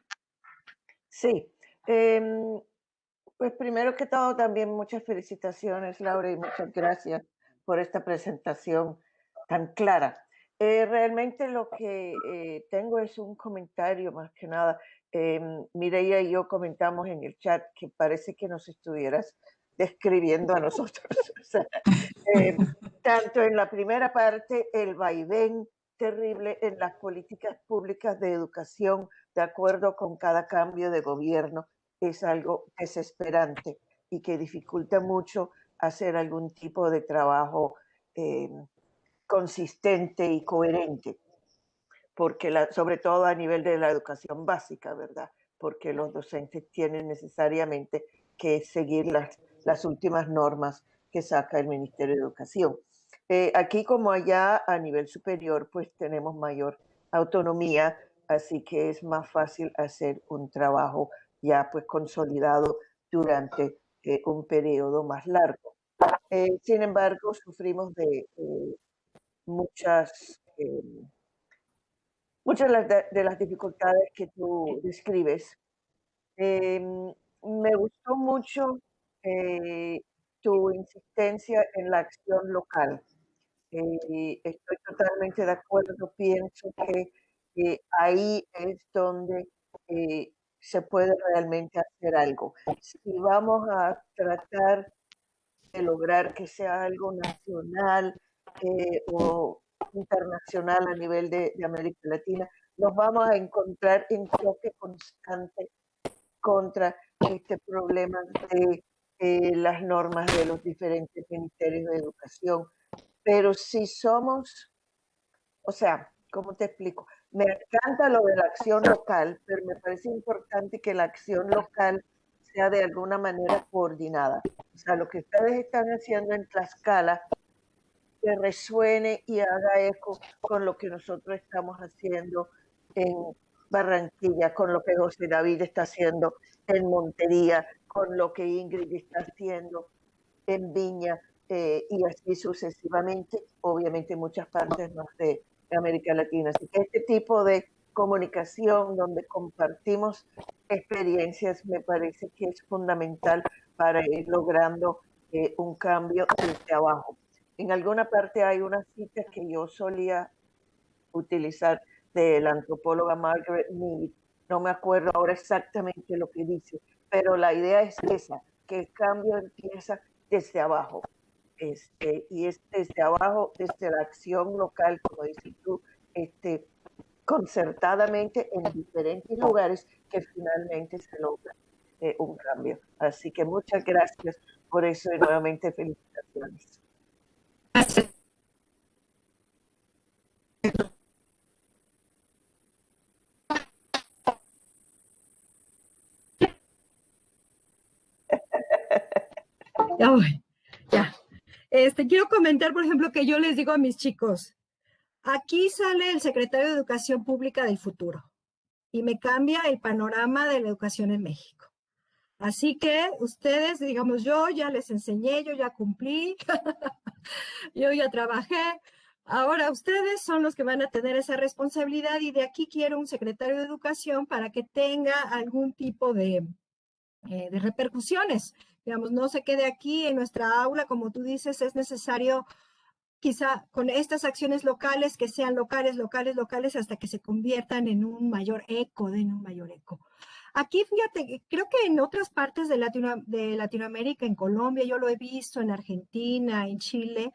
Sí, pues primero que todo también muchas felicitaciones, Laura, y muchas gracias por esta presentación tan clara. Realmente lo que tengo es un comentario más que nada. Mireia y yo comentamos en el chat que parece que nos estuvieras describiendo a nosotros. O sea, tanto en la primera parte, el vaivén terrible en las políticas públicas de educación, de acuerdo con cada cambio de gobierno, es algo desesperante y que dificulta mucho hacer algún tipo de trabajo consistente y coherente, porque sobre todo a nivel de la educación básica, ¿verdad? Porque los docentes tienen necesariamente que seguir las últimas normas que saca el Ministerio de Educación. Aquí como allá a nivel superior, pues tenemos mayor autonomía, así que es más fácil hacer un trabajo ya pues consolidado durante un periodo más largo. Sin embargo, sufrimos de muchas de las dificultades que tú describes. Me gustó mucho tu insistencia en la acción local. Estoy totalmente de acuerdo, pienso que ahí es donde se puede realmente hacer algo. Si vamos a tratar de lograr que sea algo nacional o internacional a nivel de América Latina, nos vamos a encontrar en choque constante contra este problema de las normas de los diferentes ministerios de educación. Pero si somos, o sea, ¿cómo te explico? Me encanta lo de la acción local, pero me parece importante que la acción local sea de alguna manera coordinada. O sea, lo que ustedes están haciendo en Tlaxcala, que resuene y haga eco con lo que nosotros estamos haciendo en Barranquilla, con lo que José David está haciendo en Montería, con lo que Ingrid está haciendo en Viña, y así sucesivamente, obviamente en muchas partes más de América Latina. Así que este tipo de comunicación donde compartimos experiencias me parece que es fundamental para ir logrando un cambio desde abajo. En alguna parte hay una cita que yo solía utilizar de la antropóloga Margaret Mead, no me acuerdo ahora exactamente lo que dice, pero la idea es esa, que el cambio empieza desde abajo. Y es desde abajo, desde la acción local, como dices tú, concertadamente en diferentes lugares que finalmente se logra un cambio. Así que muchas gracias por eso y nuevamente felicitaciones. Ya voy, ya. Quiero comentar, por ejemplo, que yo les digo a mis chicos, aquí sale el secretario de Educación Pública del futuro y me cambia el panorama de la educación en México. Así que ustedes, digamos, yo ya les enseñé, yo ya cumplí, yo ya trabajé. Ahora ustedes son los que van a tener esa responsabilidad y de aquí quiero un secretario de Educación para que tenga algún tipo de repercusiones. Digamos, no se quede aquí en nuestra aula, como tú dices, es necesario quizá con estas acciones locales que sean locales, locales, locales, hasta que se conviertan en un mayor eco, den un mayor eco. Aquí, fíjate, creo que en otras partes de Latinoamérica, en Colombia, yo lo he visto, en Argentina, en Chile,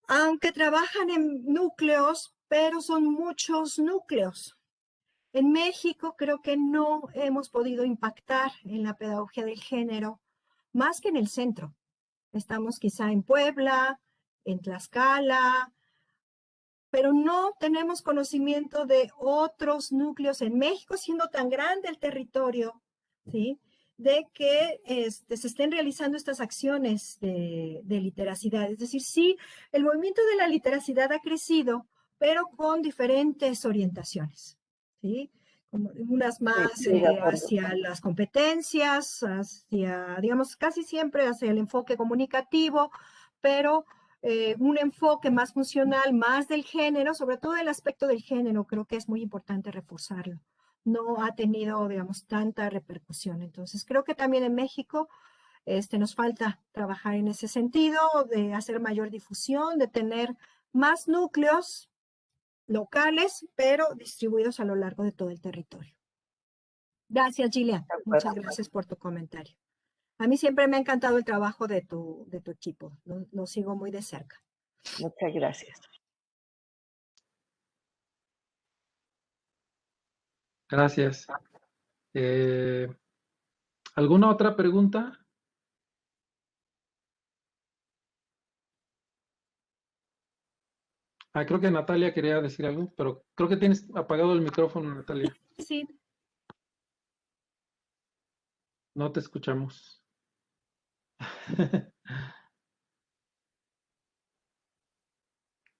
aunque trabajan en núcleos, pero son muchos núcleos. En México creo que no hemos podido impactar en la pedagogía del género más que en el centro. Estamos quizá en Puebla, en Tlaxcala, pero no tenemos conocimiento de otros núcleos en México, siendo tan grande el territorio, ¿sí? de que se estén realizando estas acciones de literacidad. Es decir, sí, el movimiento de la literacidad ha crecido, pero con diferentes orientaciones, ¿sí? Como unas más sí, de acuerdo. hacia las competencias, hacia, digamos, casi siempre hacia el enfoque comunicativo, pero un enfoque más funcional, más del género, sobre todo el aspecto del género, creo que es muy importante reforzarlo. No ha tenido, digamos, tanta repercusión. Entonces, creo que también en México nos falta trabajar en ese sentido, de hacer mayor difusión, de tener más núcleos locales, pero distribuidos a lo largo de todo el territorio. Gracias, Gillian. De acuerdo. Muchas gracias por tu comentario. A mí siempre me ha encantado el trabajo de tu equipo. Lo sigo muy de cerca. Muchas gracias. Gracias. ¿Alguna otra pregunta? Creo que Natalia quería decir algo, pero creo que tienes apagado el micrófono, Natalia. Sí. No te escuchamos.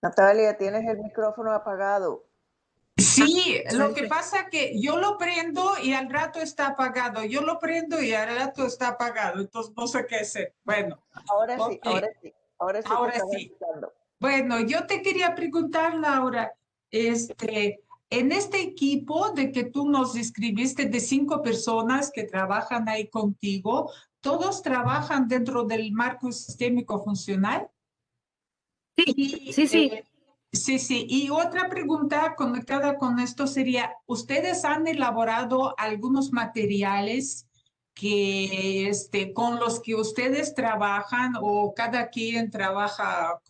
Natalia, tienes el micrófono apagado. Sí, lo que pasa que yo lo prendo y al rato está apagado. Yo lo prendo y al rato está apagado. Entonces no sé qué hacer. Bueno, Ahora sí, ok. ahora sí. Ahora sí Ahora te estaba sí. escuchando. Bueno, yo te quería preguntar, Laura, en este equipo de que tú nos describiste de 5 personas que trabajan ahí contigo, ¿todos trabajan dentro del marco sistémico funcional? Sí, sí, sí. Sí, sí. Y otra pregunta conectada con esto sería, ¿ustedes han elaborado algunos materiales que, con los que ustedes trabajan o cada quien trabaja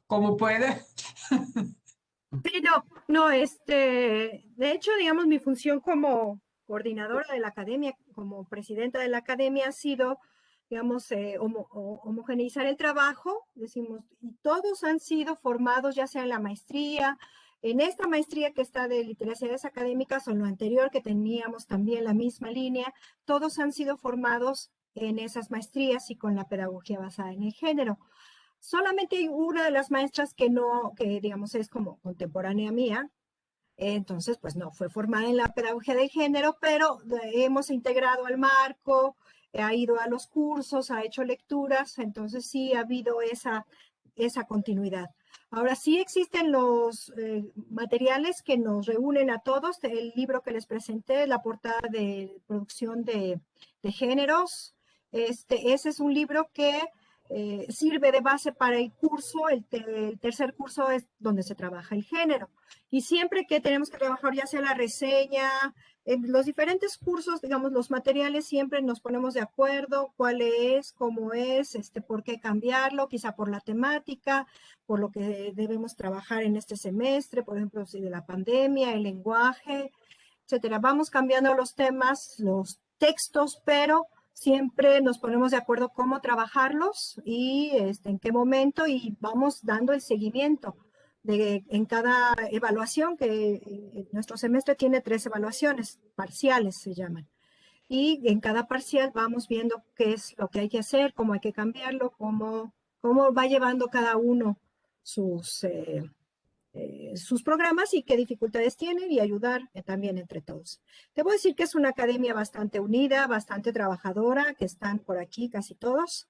como puede? Sí, no, de hecho, digamos, mi función como coordinadora de la academia, como presidenta de la academia ha sido, digamos, homogeneizar el trabajo, decimos, y todos han sido formados ya sea en la maestría, en esta maestría que está de literacias académicas o en lo anterior que teníamos también la misma línea, todos han sido formados en esas maestrías y con la pedagogía basada en el género. Solamente hay una de las maestras que no, que digamos es como contemporánea mía, entonces pues no fue formada en la pedagogía del género, pero hemos integrado al marco, ha ido a los cursos, ha hecho lecturas, entonces sí ha habido esa continuidad. Ahora sí existen los materiales que nos reúnen a todos, el libro que les presenté, la portada de producción de géneros, ese es un libro que sirve de base para el curso, el tercer curso es donde se trabaja el género. Y siempre que tenemos que trabajar ya sea la reseña, en los diferentes cursos, digamos, los materiales siempre nos ponemos de acuerdo cuál es, cómo es, por qué cambiarlo, quizá por la temática, por lo que debemos trabajar en este semestre, por ejemplo, si de la pandemia, el lenguaje, etcétera. Vamos cambiando los temas, los textos, pero siempre nos ponemos de acuerdo cómo trabajarlos y en qué momento y vamos dando el seguimiento en cada evaluación, que nuestro semestre tiene 3 evaluaciones, parciales se llaman. Y en cada parcial vamos viendo qué es lo que hay que hacer, cómo hay que cambiarlo, cómo va llevando cada uno sus programas y qué dificultades tienen y ayudar también entre todos. Debo decir que es una academia bastante unida, bastante trabajadora, que están por aquí casi todos,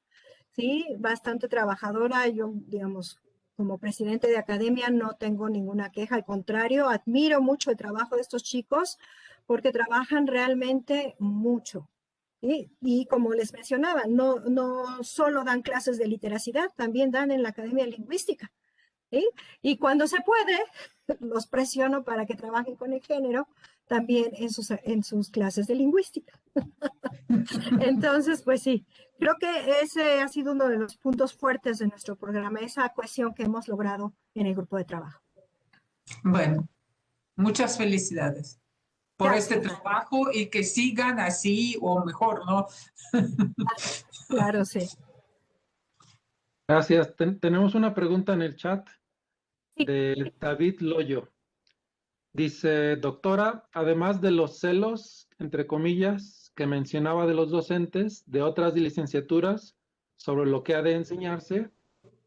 ¿sí? Bastante trabajadora. Yo, digamos, como presidente de academia no tengo ninguna queja, al contrario, admiro mucho el trabajo de estos chicos porque trabajan realmente mucho. ¿Sí? Y como les mencionaba, no solo dan clases de literacidad, también dan en la Academia Lingüística. ¿Sí? Y cuando se puede, los presiono para que trabajen con el género también en sus clases de lingüística. Entonces, pues sí, creo que ese ha sido uno de los puntos fuertes de nuestro programa, esa cohesión que hemos logrado en el grupo de trabajo. Bueno, muchas felicidades por Gracias. este trabajo y que sigan así o mejor, ¿no? Claro, sí. Gracias. Tenemos una pregunta en el chat Sí. de David Loyo. Dice, doctora, además de los celos, entre comillas, que mencionaba de los docentes de otras licenciaturas sobre lo que ha de enseñarse,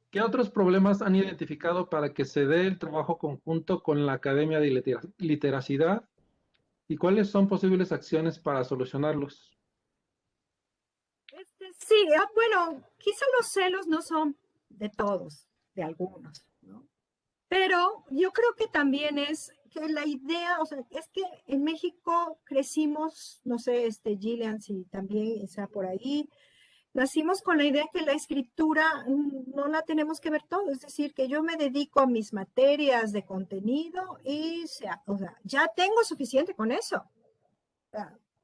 ¿qué otros problemas han identificado para que se dé el trabajo conjunto con la Academia de Literacidad y cuáles son posibles acciones para solucionarlos? Sí, bueno, quizá los celos no son de todos, de algunos, ¿no? Pero yo creo que también es que la idea, o sea, es que en México crecimos, no sé, Gillian, si también está por ahí, nacimos con la idea que la escritura no la tenemos que ver todo, es decir, que yo me dedico a mis materias de contenido y o sea, ya tengo suficiente con eso.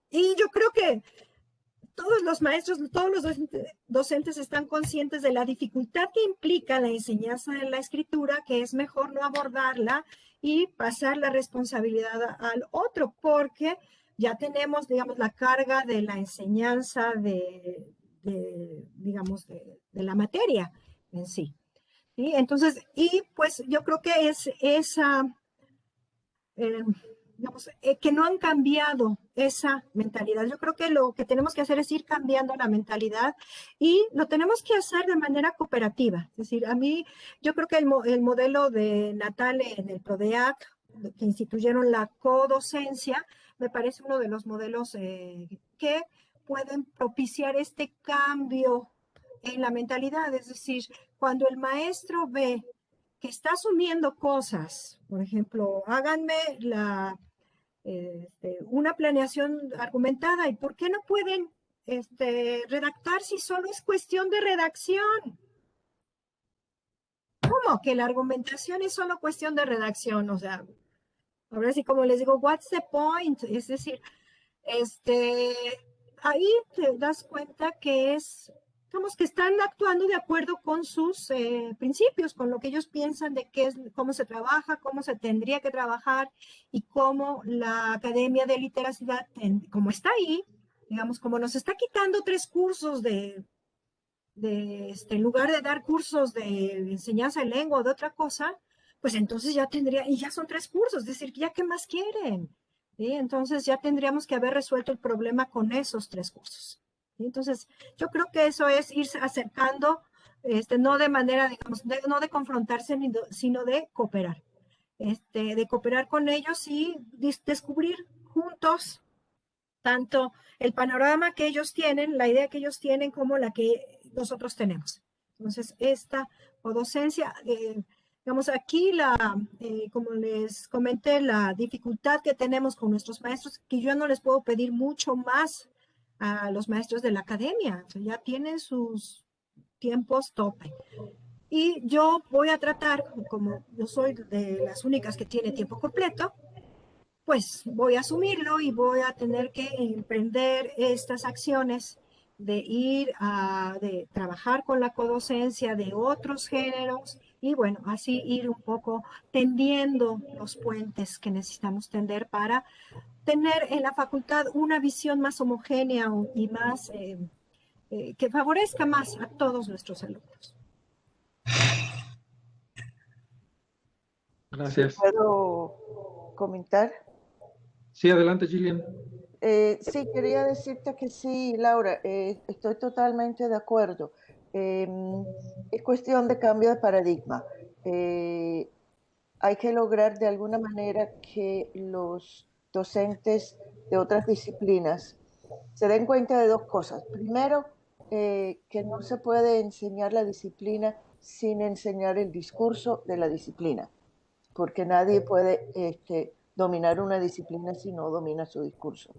Y yo creo que todos los maestros, todos los docentes están conscientes de la dificultad que implica la enseñanza de la escritura, que es mejor no abordarla y pasar la responsabilidad al otro, porque ya tenemos, digamos, la carga de la enseñanza digamos, de la materia en sí. ¿Sí? Entonces, y pues yo creo que es esa... digamos, que no han cambiado esa mentalidad. Yo creo que lo que tenemos que hacer es ir cambiando la mentalidad y lo tenemos que hacer de manera cooperativa. Es decir, a mí, yo creo que el modelo de Natale en el PRODEAC, que instituyeron la codocencia, me parece uno de los modelos que pueden propiciar este cambio en la mentalidad. Es decir, cuando el maestro ve que está asumiendo cosas, por ejemplo, háganme una planeación argumentada y ¿por qué no pueden redactar si solo es cuestión de redacción? ¿Cómo que la argumentación es solo cuestión de redacción? O sea, ahora sí como les digo, what's the point? Es decir, ahí te das cuenta que digamos que están actuando de acuerdo con sus principios, con lo que ellos piensan de cómo se trabaja, cómo se tendría que trabajar y cómo la Academia de Literacidad, como está ahí, digamos, como nos está quitando 3 cursos en lugar de dar cursos de enseñanza de lengua o de otra cosa, pues entonces ya y ya son 3 cursos, es decir, ¿ya qué más quieren? ¿Sí? Entonces ya tendríamos que haber resuelto el problema con esos 3 cursos. ¿Sí? Entonces, yo creo que eso es irse acercando, no de manera, digamos, no de confrontarse, sino de cooperar. De cooperar con ellos y descubrir juntos tanto el panorama que ellos tienen, la idea que ellos tienen, como la que nosotros tenemos. Entonces, esta docencia, digamos, aquí como les comenté, la dificultad que tenemos con nuestros maestros, que yo no les puedo pedir mucho más a los maestros de la academia, o sea, ya tienen sus tiempos tope. Y yo voy a tratar, como yo soy de las únicas que tiene tiempo completo, pues voy a asumirlo y voy a tener que emprender estas acciones de trabajar con la codocencia de otros géneros y bueno, así ir un poco tendiendo los puentes que necesitamos tender para tener en la facultad una visión más homogénea y más que favorezca más a todos nuestros alumnos. Gracias. ¿Puedo comentar? Sí, adelante, Gillian. Sí, quería decirte que sí, Laura, estoy totalmente de acuerdo. Es cuestión de cambio de paradigma. Hay que lograr de alguna manera que los docentes de otras disciplinas se den cuenta de 2 cosas. Primero, que no se puede enseñar la disciplina sin enseñar el discurso de la disciplina, porque nadie puede dominar una disciplina si no domina su discurso.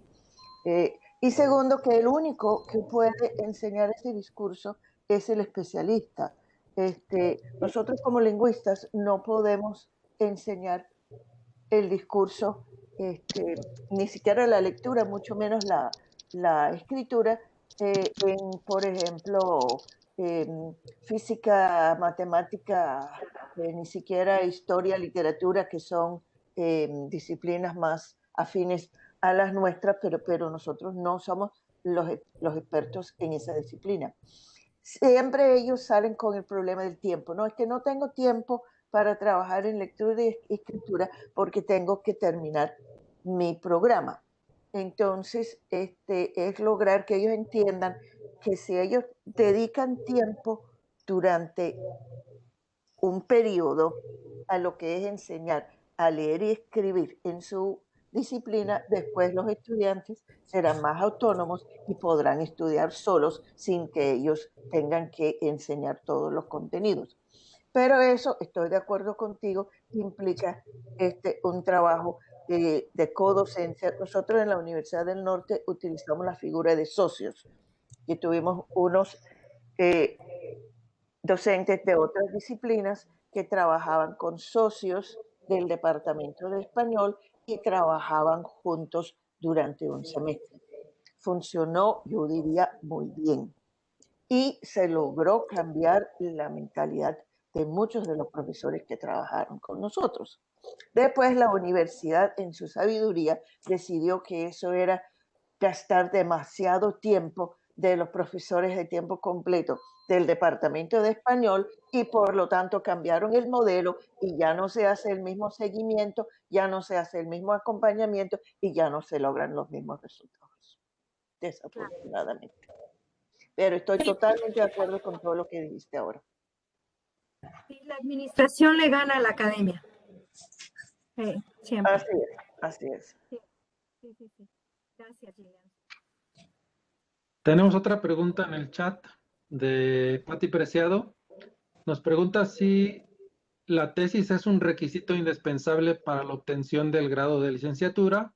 Y segundo, que el único que puede enseñar ese discurso es el especialista. Nosotros como lingüistas no podemos enseñar el discurso, ni siquiera la lectura, mucho menos la escritura, por ejemplo, física, matemática, ni siquiera historia, literatura, que son disciplinas más afines a las nuestras, pero nosotros no somos los expertos en esa disciplina. Siempre ellos salen con el problema del tiempo, ¿no? Es que no tengo tiempo para trabajar en lectura y escritura porque tengo que terminar mi programa. Entonces, es lograr que ellos entiendan que si ellos dedican tiempo durante un periodo a lo que es enseñar a leer y escribir en su disciplina, después los estudiantes serán más autónomos y podrán estudiar solos sin que ellos tengan que enseñar todos los contenidos. Pero eso, estoy de acuerdo contigo, implica un trabajo de codocencia. Nosotros en la Universidad del Norte utilizamos la figura de socios y tuvimos unos docentes de otras disciplinas que trabajaban con socios del Departamento de Español y trabajaban juntos durante un semestre. Funcionó, yo diría, muy bien. Y se logró cambiar la mentalidad de muchos de los profesores que trabajaron con nosotros. Después la universidad, en su sabiduría, decidió que eso era gastar demasiado tiempo de los profesores de tiempo completo del Departamento de Español y por lo tanto cambiaron el modelo y ya no se hace el mismo seguimiento, ya no se hace el mismo acompañamiento y ya no se logran los mismos resultados, desafortunadamente. Pero estoy totalmente de acuerdo con todo lo que dijiste ahora. Y la administración le gana a la academia. Siempre. Así es, así es. Sí. Gracias, Gillian. Tenemos otra pregunta en el chat de Pati Preciado. Nos pregunta si la tesis es un requisito indispensable para la obtención del grado de licenciatura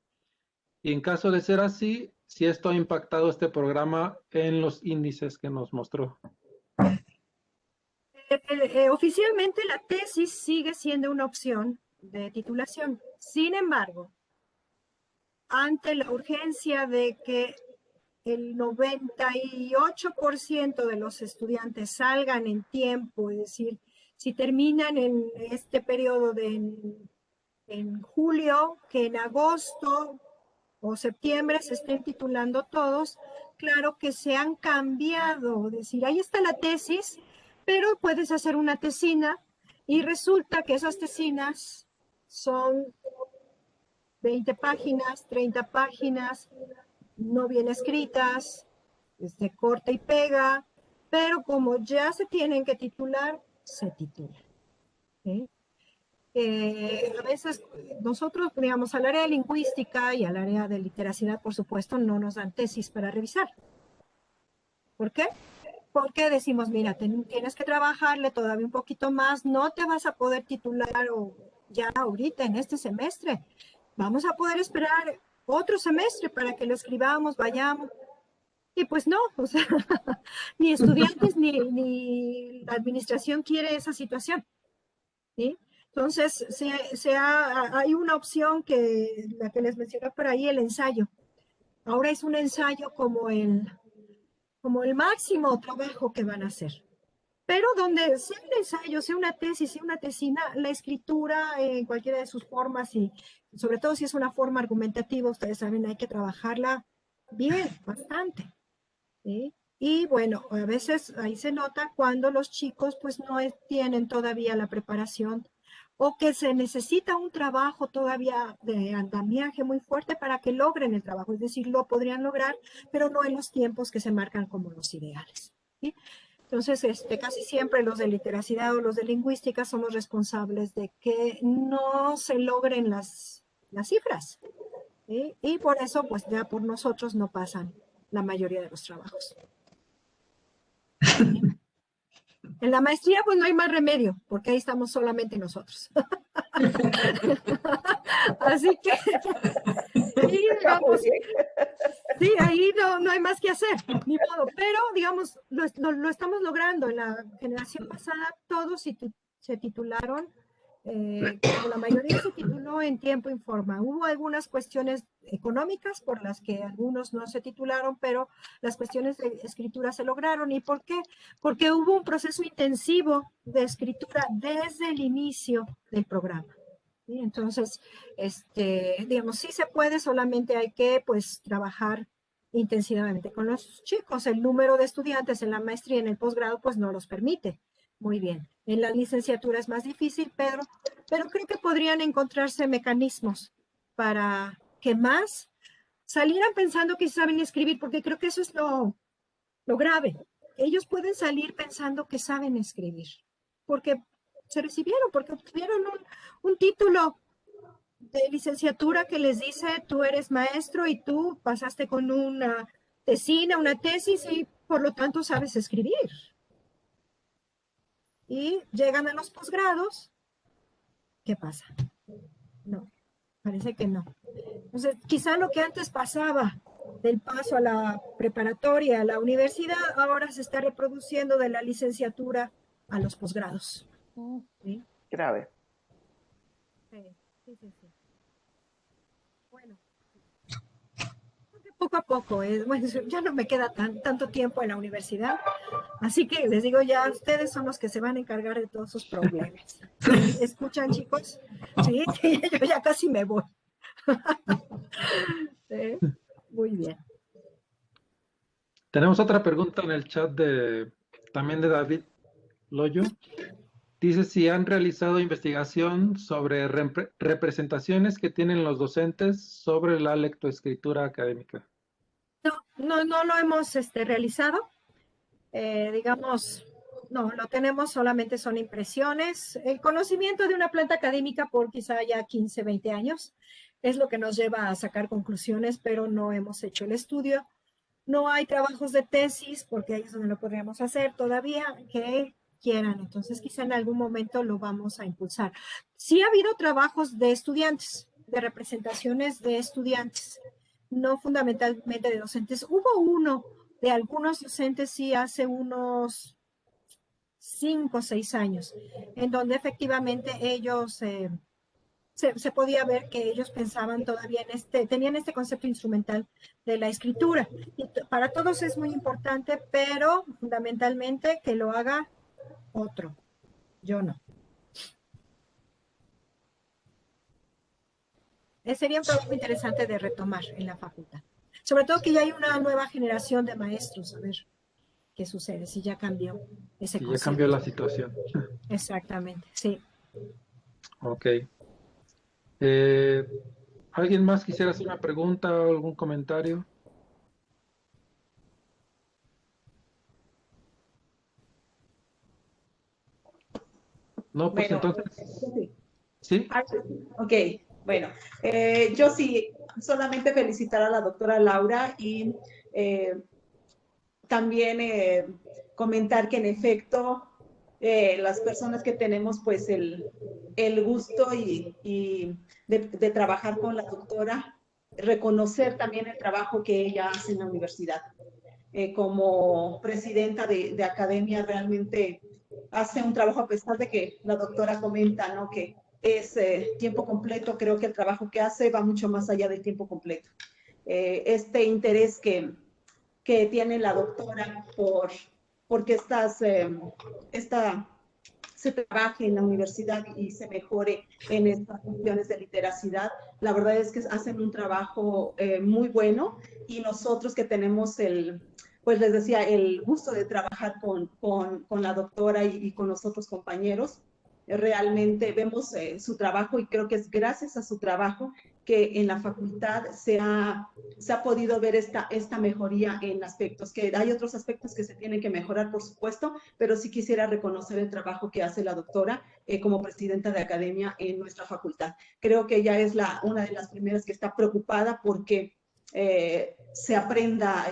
y en caso de ser así, si esto ha impactado este programa en los índices que nos mostró. Oficialmente la tesis sigue siendo una opción de titulación. Sin embargo, ante la urgencia de que el 98% de los estudiantes salgan en tiempo, es decir, si terminan en este periodo en julio, que en agosto o septiembre se estén titulando todos, claro que se han cambiado, es decir, ahí está la tesis, pero puedes hacer una tesina y resulta que esas tesinas son 20 páginas, 30 páginas, no bien escritas, corta y pega, pero como ya se tienen que titular, se titulan. ¿Sí? A veces nosotros, digamos, al área de lingüística y al área de literacidad, por supuesto, no nos dan tesis para revisar. ¿Por qué? Porque decimos, mira, tienes que trabajarle todavía un poquito más, no te vas a poder titular ya ahorita en este semestre. Vamos a poder esperar otro semestre para que lo escribamos, vayamos. Y pues no, o sea, ni estudiantes ni la administración quiere esa situación. ¿Sí? Entonces, hay una opción que la que les mencioné por ahí, el ensayo. Ahora es un ensayo como el máximo trabajo que van a hacer. Pero donde sea un ensayo, sea una tesis, sea una tesina, la escritura en cualquiera de sus formas y sobre todo si es una forma argumentativa, ustedes saben, hay que trabajarla bien, bastante. ¿Sí? Y bueno, a veces ahí se nota cuando los chicos pues no tienen todavía la preparación o que se necesita un trabajo todavía de andamiaje muy fuerte para que logren el trabajo, es decir, lo podrían lograr, pero no en los tiempos que se marcan como los ideales. ¿Sí? Entonces, casi siempre los de literacidad o los de lingüística son los responsables de que no se logren las cifras. ¿Sí? Y por eso, pues ya por nosotros no pasan la mayoría de los trabajos. En la maestría, pues no hay más remedio, porque ahí estamos solamente nosotros. Así que, digamos, sí, ahí no hay más que hacer, ni modo. Pero, digamos, lo estamos logrando. En la generación pasada, todos se titularon, la mayoría se tituló en tiempo y forma. Hubo algunas cuestiones económicas por las que algunos no se titularon, pero las cuestiones de escritura se lograron. ¿Y por qué? Porque hubo un proceso intensivo de escritura desde el inicio del programa. ¿Sí? Entonces, digamos, sí se puede, solamente hay que, pues, trabajar intensivamente con los chicos. El número de estudiantes en la maestría y en el posgrado, pues, no los permite. Muy bien. En la licenciatura es más difícil, pero creo que podrían encontrarse mecanismos para que más salieran pensando que saben escribir, porque creo que eso es lo grave. Ellos pueden salir pensando que saben escribir, porque se recibieron, porque obtuvieron un título de licenciatura que les dice tú eres maestro y tú pasaste con una tesina, una tesis y por lo tanto sabes escribir. Y llegan a los posgrados, ¿qué pasa? No, parece que no. Entonces, quizá lo que antes pasaba del paso a la preparatoria, a la universidad, ahora se está reproduciendo de la licenciatura a los posgrados. ¿Sí? Grave. Sí. Bueno, poco a poco, bueno, ya no me queda tanto tiempo en la universidad, así que les digo, ya ustedes son los que se van a encargar de todos sus problemas. ¿Sí? ¿Escuchan, chicos? Sí, yo ya casi me voy. ¿Sí? Muy bien. Tenemos otra pregunta en el chat también de David Loyo. Dice si han realizado investigación sobre representaciones que tienen los docentes sobre la lectoescritura académica. No lo hemos realizado. Digamos, no, lo tenemos, solamente son impresiones. El conocimiento de una planta académica por quizá ya 15, 20 años es lo que nos lleva a sacar conclusiones, pero no hemos hecho el estudio. No hay trabajos de tesis, porque ahí es donde lo podríamos hacer todavía, que quieran. Entonces, quizá en algún momento lo vamos a impulsar. Sí ha habido trabajos de estudiantes, de representaciones de estudiantes, no fundamentalmente de docentes. Hubo uno de algunos docentes, sí, hace unos 5 o 6 años, en donde efectivamente ellos... se podía ver que ellos pensaban todavía tenían este concepto instrumental de la escritura. Y para todos es muy importante, pero fundamentalmente que lo haga otro, yo no. Sería un trabajo interesante de retomar en la facultad. Sobre todo que ya hay una nueva generación de maestros, a ver qué sucede, si ya cambió ese Y ya concepto. cambió la situación. Exactamente, sí. Ok. ¿Alguien más quisiera hacer una pregunta o algún comentario? No, pues Bueno, entonces, sí. ¿sí? Ok, bueno, yo sí, solamente felicitar a la doctora Laura y también comentar que en efecto las personas que tenemos pues el gusto y de trabajar con la doctora, reconocer también el trabajo que ella hace en la universidad. Como presidenta de academia realmente hace un trabajo, a pesar de que la doctora comenta, ¿no?, que es tiempo completo. Creo que el trabajo que hace va mucho más allá del tiempo completo. Este interés que tiene la doctora porque se trabaje en la universidad y se mejore en estas cuestiones de literacidad. La verdad es que hacen un trabajo muy bueno, y nosotros que tenemos pues les decía, el gusto de trabajar con la doctora y con los otros compañeros, realmente vemos su trabajo, y creo que es gracias a su trabajo que en la facultad se ha podido ver esta mejoría en aspectos, que hay otros aspectos que se tienen que mejorar, por supuesto, pero sí quisiera reconocer el trabajo que hace la doctora como presidenta de academia en nuestra facultad. Creo que ella es una de las primeras que está preocupada porque se aprenda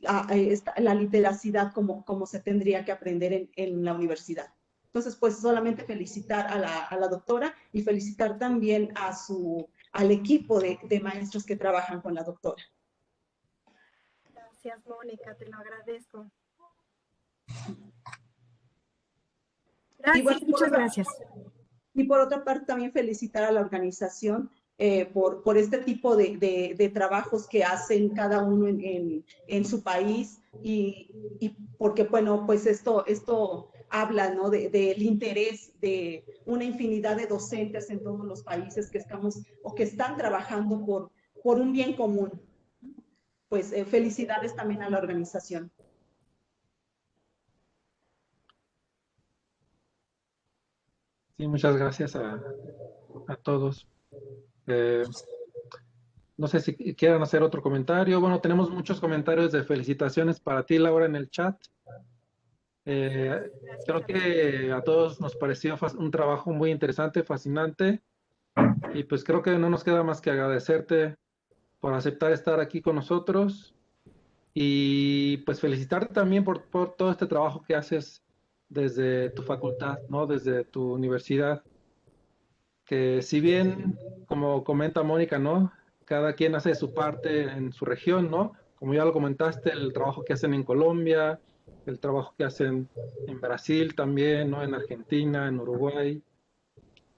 la literacidad como se tendría que aprender en la universidad. Entonces, pues solamente felicitar a la doctora y felicitar también al equipo de maestros que trabajan con la doctora. Gracias, Mónica, te lo agradezco. Gracias, bueno, muchas gracias. Y por otra parte, también felicitar a la organización por este tipo de trabajos que hacen cada uno en su país, y porque, bueno, pues esto habla, ¿no?, del interés de una infinidad de docentes en todos los países que estamos o que están trabajando por un bien común. Pues felicidades también a la organización. Sí, muchas gracias a todos. no sé si quieran hacer otro comentario. Bueno, tenemos muchos comentarios de felicitaciones para ti, Laura, en el chat. Creo que a todos nos pareció un trabajo muy interesante, fascinante, y pues creo que no nos queda más que agradecerte por aceptar estar aquí con nosotros y pues felicitarte también por todo este trabajo que haces desde tu facultad, ¿no? Desde tu universidad, que si bien, como comenta Mónica, ¿no? Cada quien hace su parte en su región, ¿no? Como ya lo comentaste, el trabajo que hacen en Colombia, el trabajo que hacen en Brasil también, ¿no? En Argentina, en Uruguay.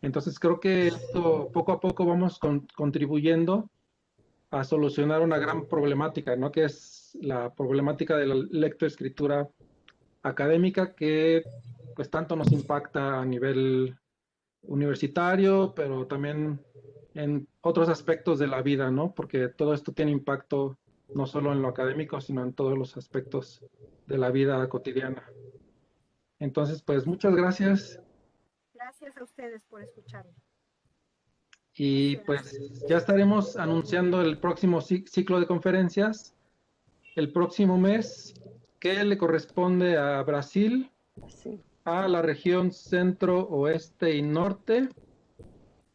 Entonces creo que esto poco a poco vamos contribuyendo a solucionar una gran problemática, ¿no? Que es la problemática de la lectoescritura académica que pues tanto nos impacta a nivel universitario, pero también en otros aspectos de la vida, ¿no? Porque todo esto tiene impacto no solo en lo académico, sino en todos los aspectos de la vida cotidiana. Entonces, pues muchas gracias. Gracias a ustedes por escucharme. Y pues ya estaremos anunciando el próximo ciclo de conferencias el próximo mes, que le corresponde a Brasil, Sí. a la región centro, oeste y norte.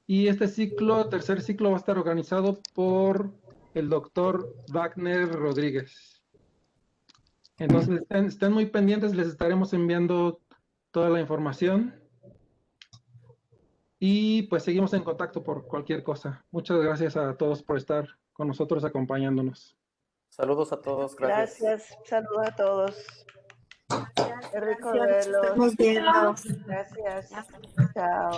Y este ciclo, tercer ciclo, va a estar organizado por el doctor Wagner Rodríguez. Entonces estén muy pendientes, les estaremos enviando toda la información. Y pues seguimos en contacto por cualquier cosa. Muchas gracias a todos por estar con nosotros acompañándonos. Saludos a todos, gracias. Gracias, saludos a todos. Qué rico Gracias, verlos. estamos viendo. Gracias. Chao.